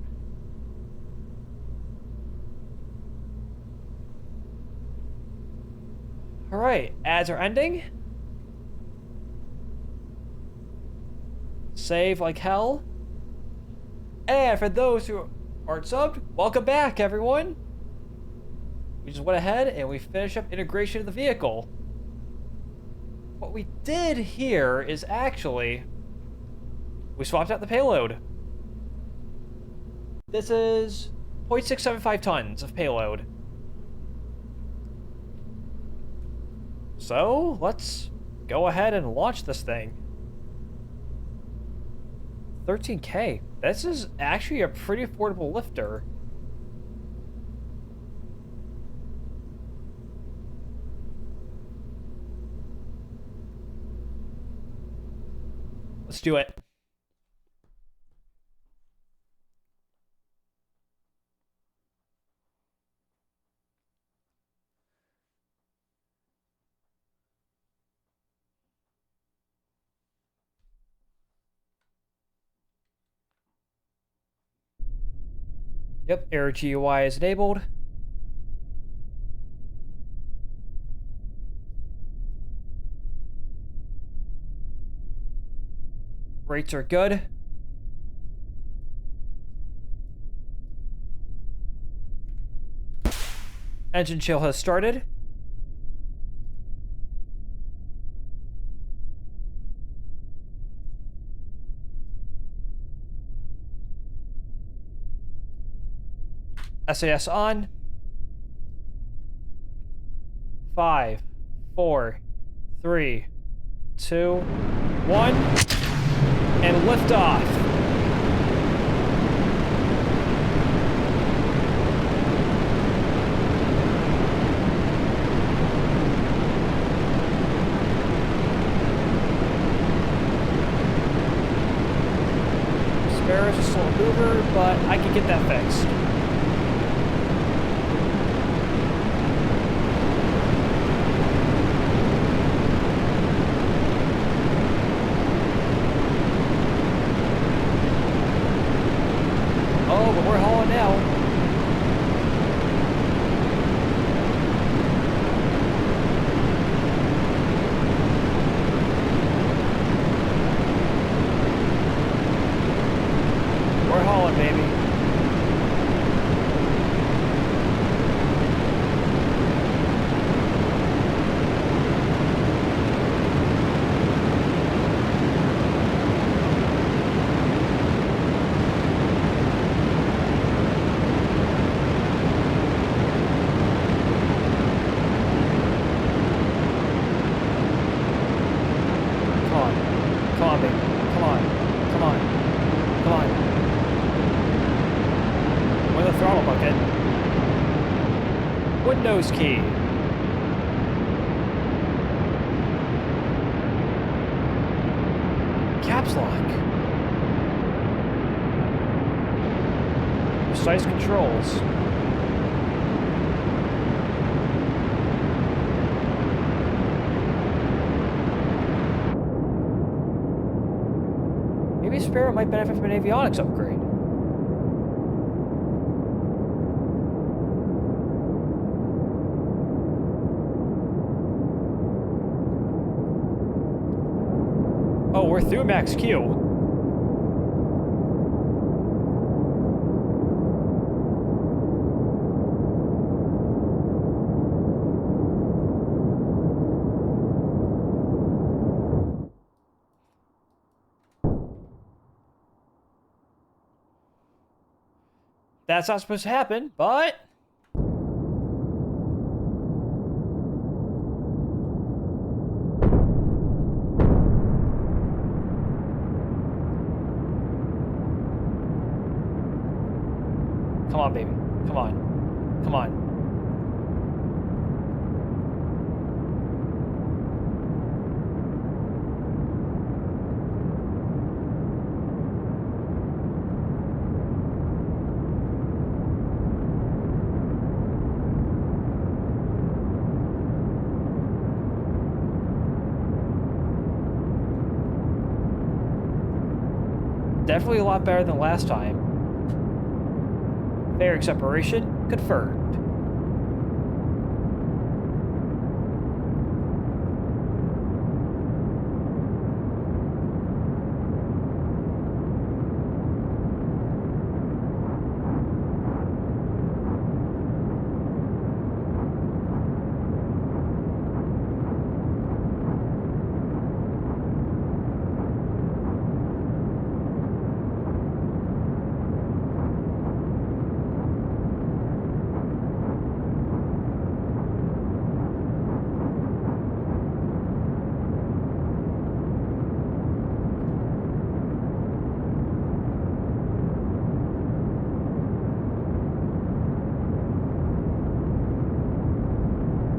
Alright, ads are ending. Save like hell. And for those who aren't subbed, welcome back, everyone. We just went ahead and we finished up integration of the vehicle. What we did here is actually we swapped out the payload. This is 0.675 tons of payload. So let's go ahead and launch this thing. 13K. This is actually a pretty affordable lifter. Let's do it. Yep, Air GUI is enabled. Rates are good. Engine chill has started. SAS on. 5, 4, 3, 2, 1, and lift off. Spare is a slow mover, but I can get that fixed. Oh, but we're hauling now. We're hauling, baby. Come on. Come on, baby. Come on. Come on. Come on. With the throttle bucket. Windows key. Caps lock. Precise controls. Maybe Sparrow might benefit from an avionics upgrade. Oh, we're through max Q. That's not supposed to happen, but... Come on, baby. Come on. Come on. Definitely a lot better than last time. Fairing separation confirmed.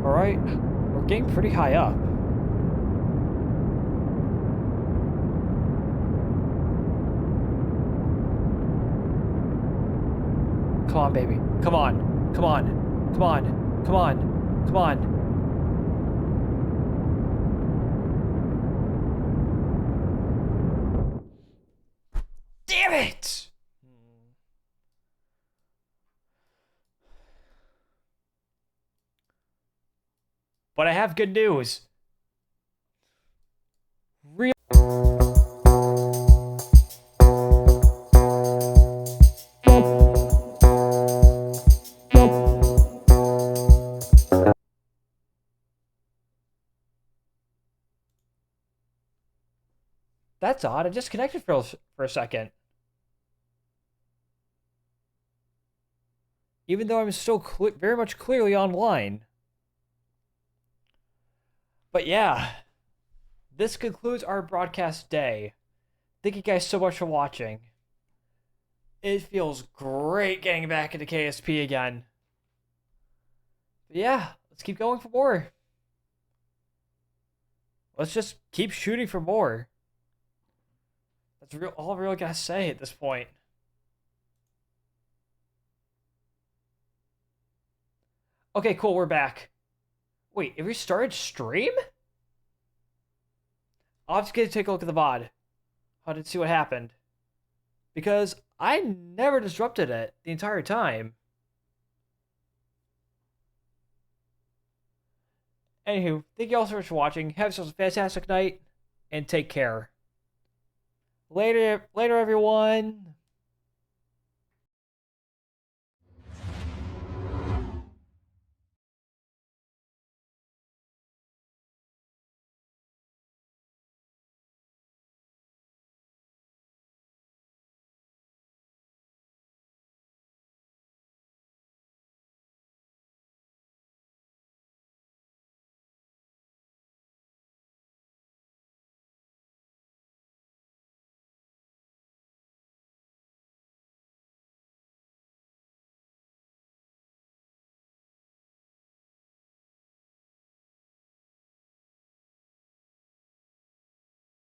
Alright, we're getting pretty high up. Come on, baby. Come on. Come on. Come on. Come on. Come on. Damn it! But I have good news. Real That's odd. I disconnected for a second. Even though I'm still very much clearly online. But yeah, this concludes our broadcast day. Thank you guys so much for watching. It feels great getting back into KSP again. But yeah, let's keep going for more. Let's just keep shooting for more. That's all I really gotta say at this point. Okay, cool, we're back. Wait, have we started stream? I'll have to take a look at the VOD. How to see what happened. Because I never disrupted it the entire time. Anywho, thank you all so much for watching. Have yourselves a fantastic night, and take care. Later everyone.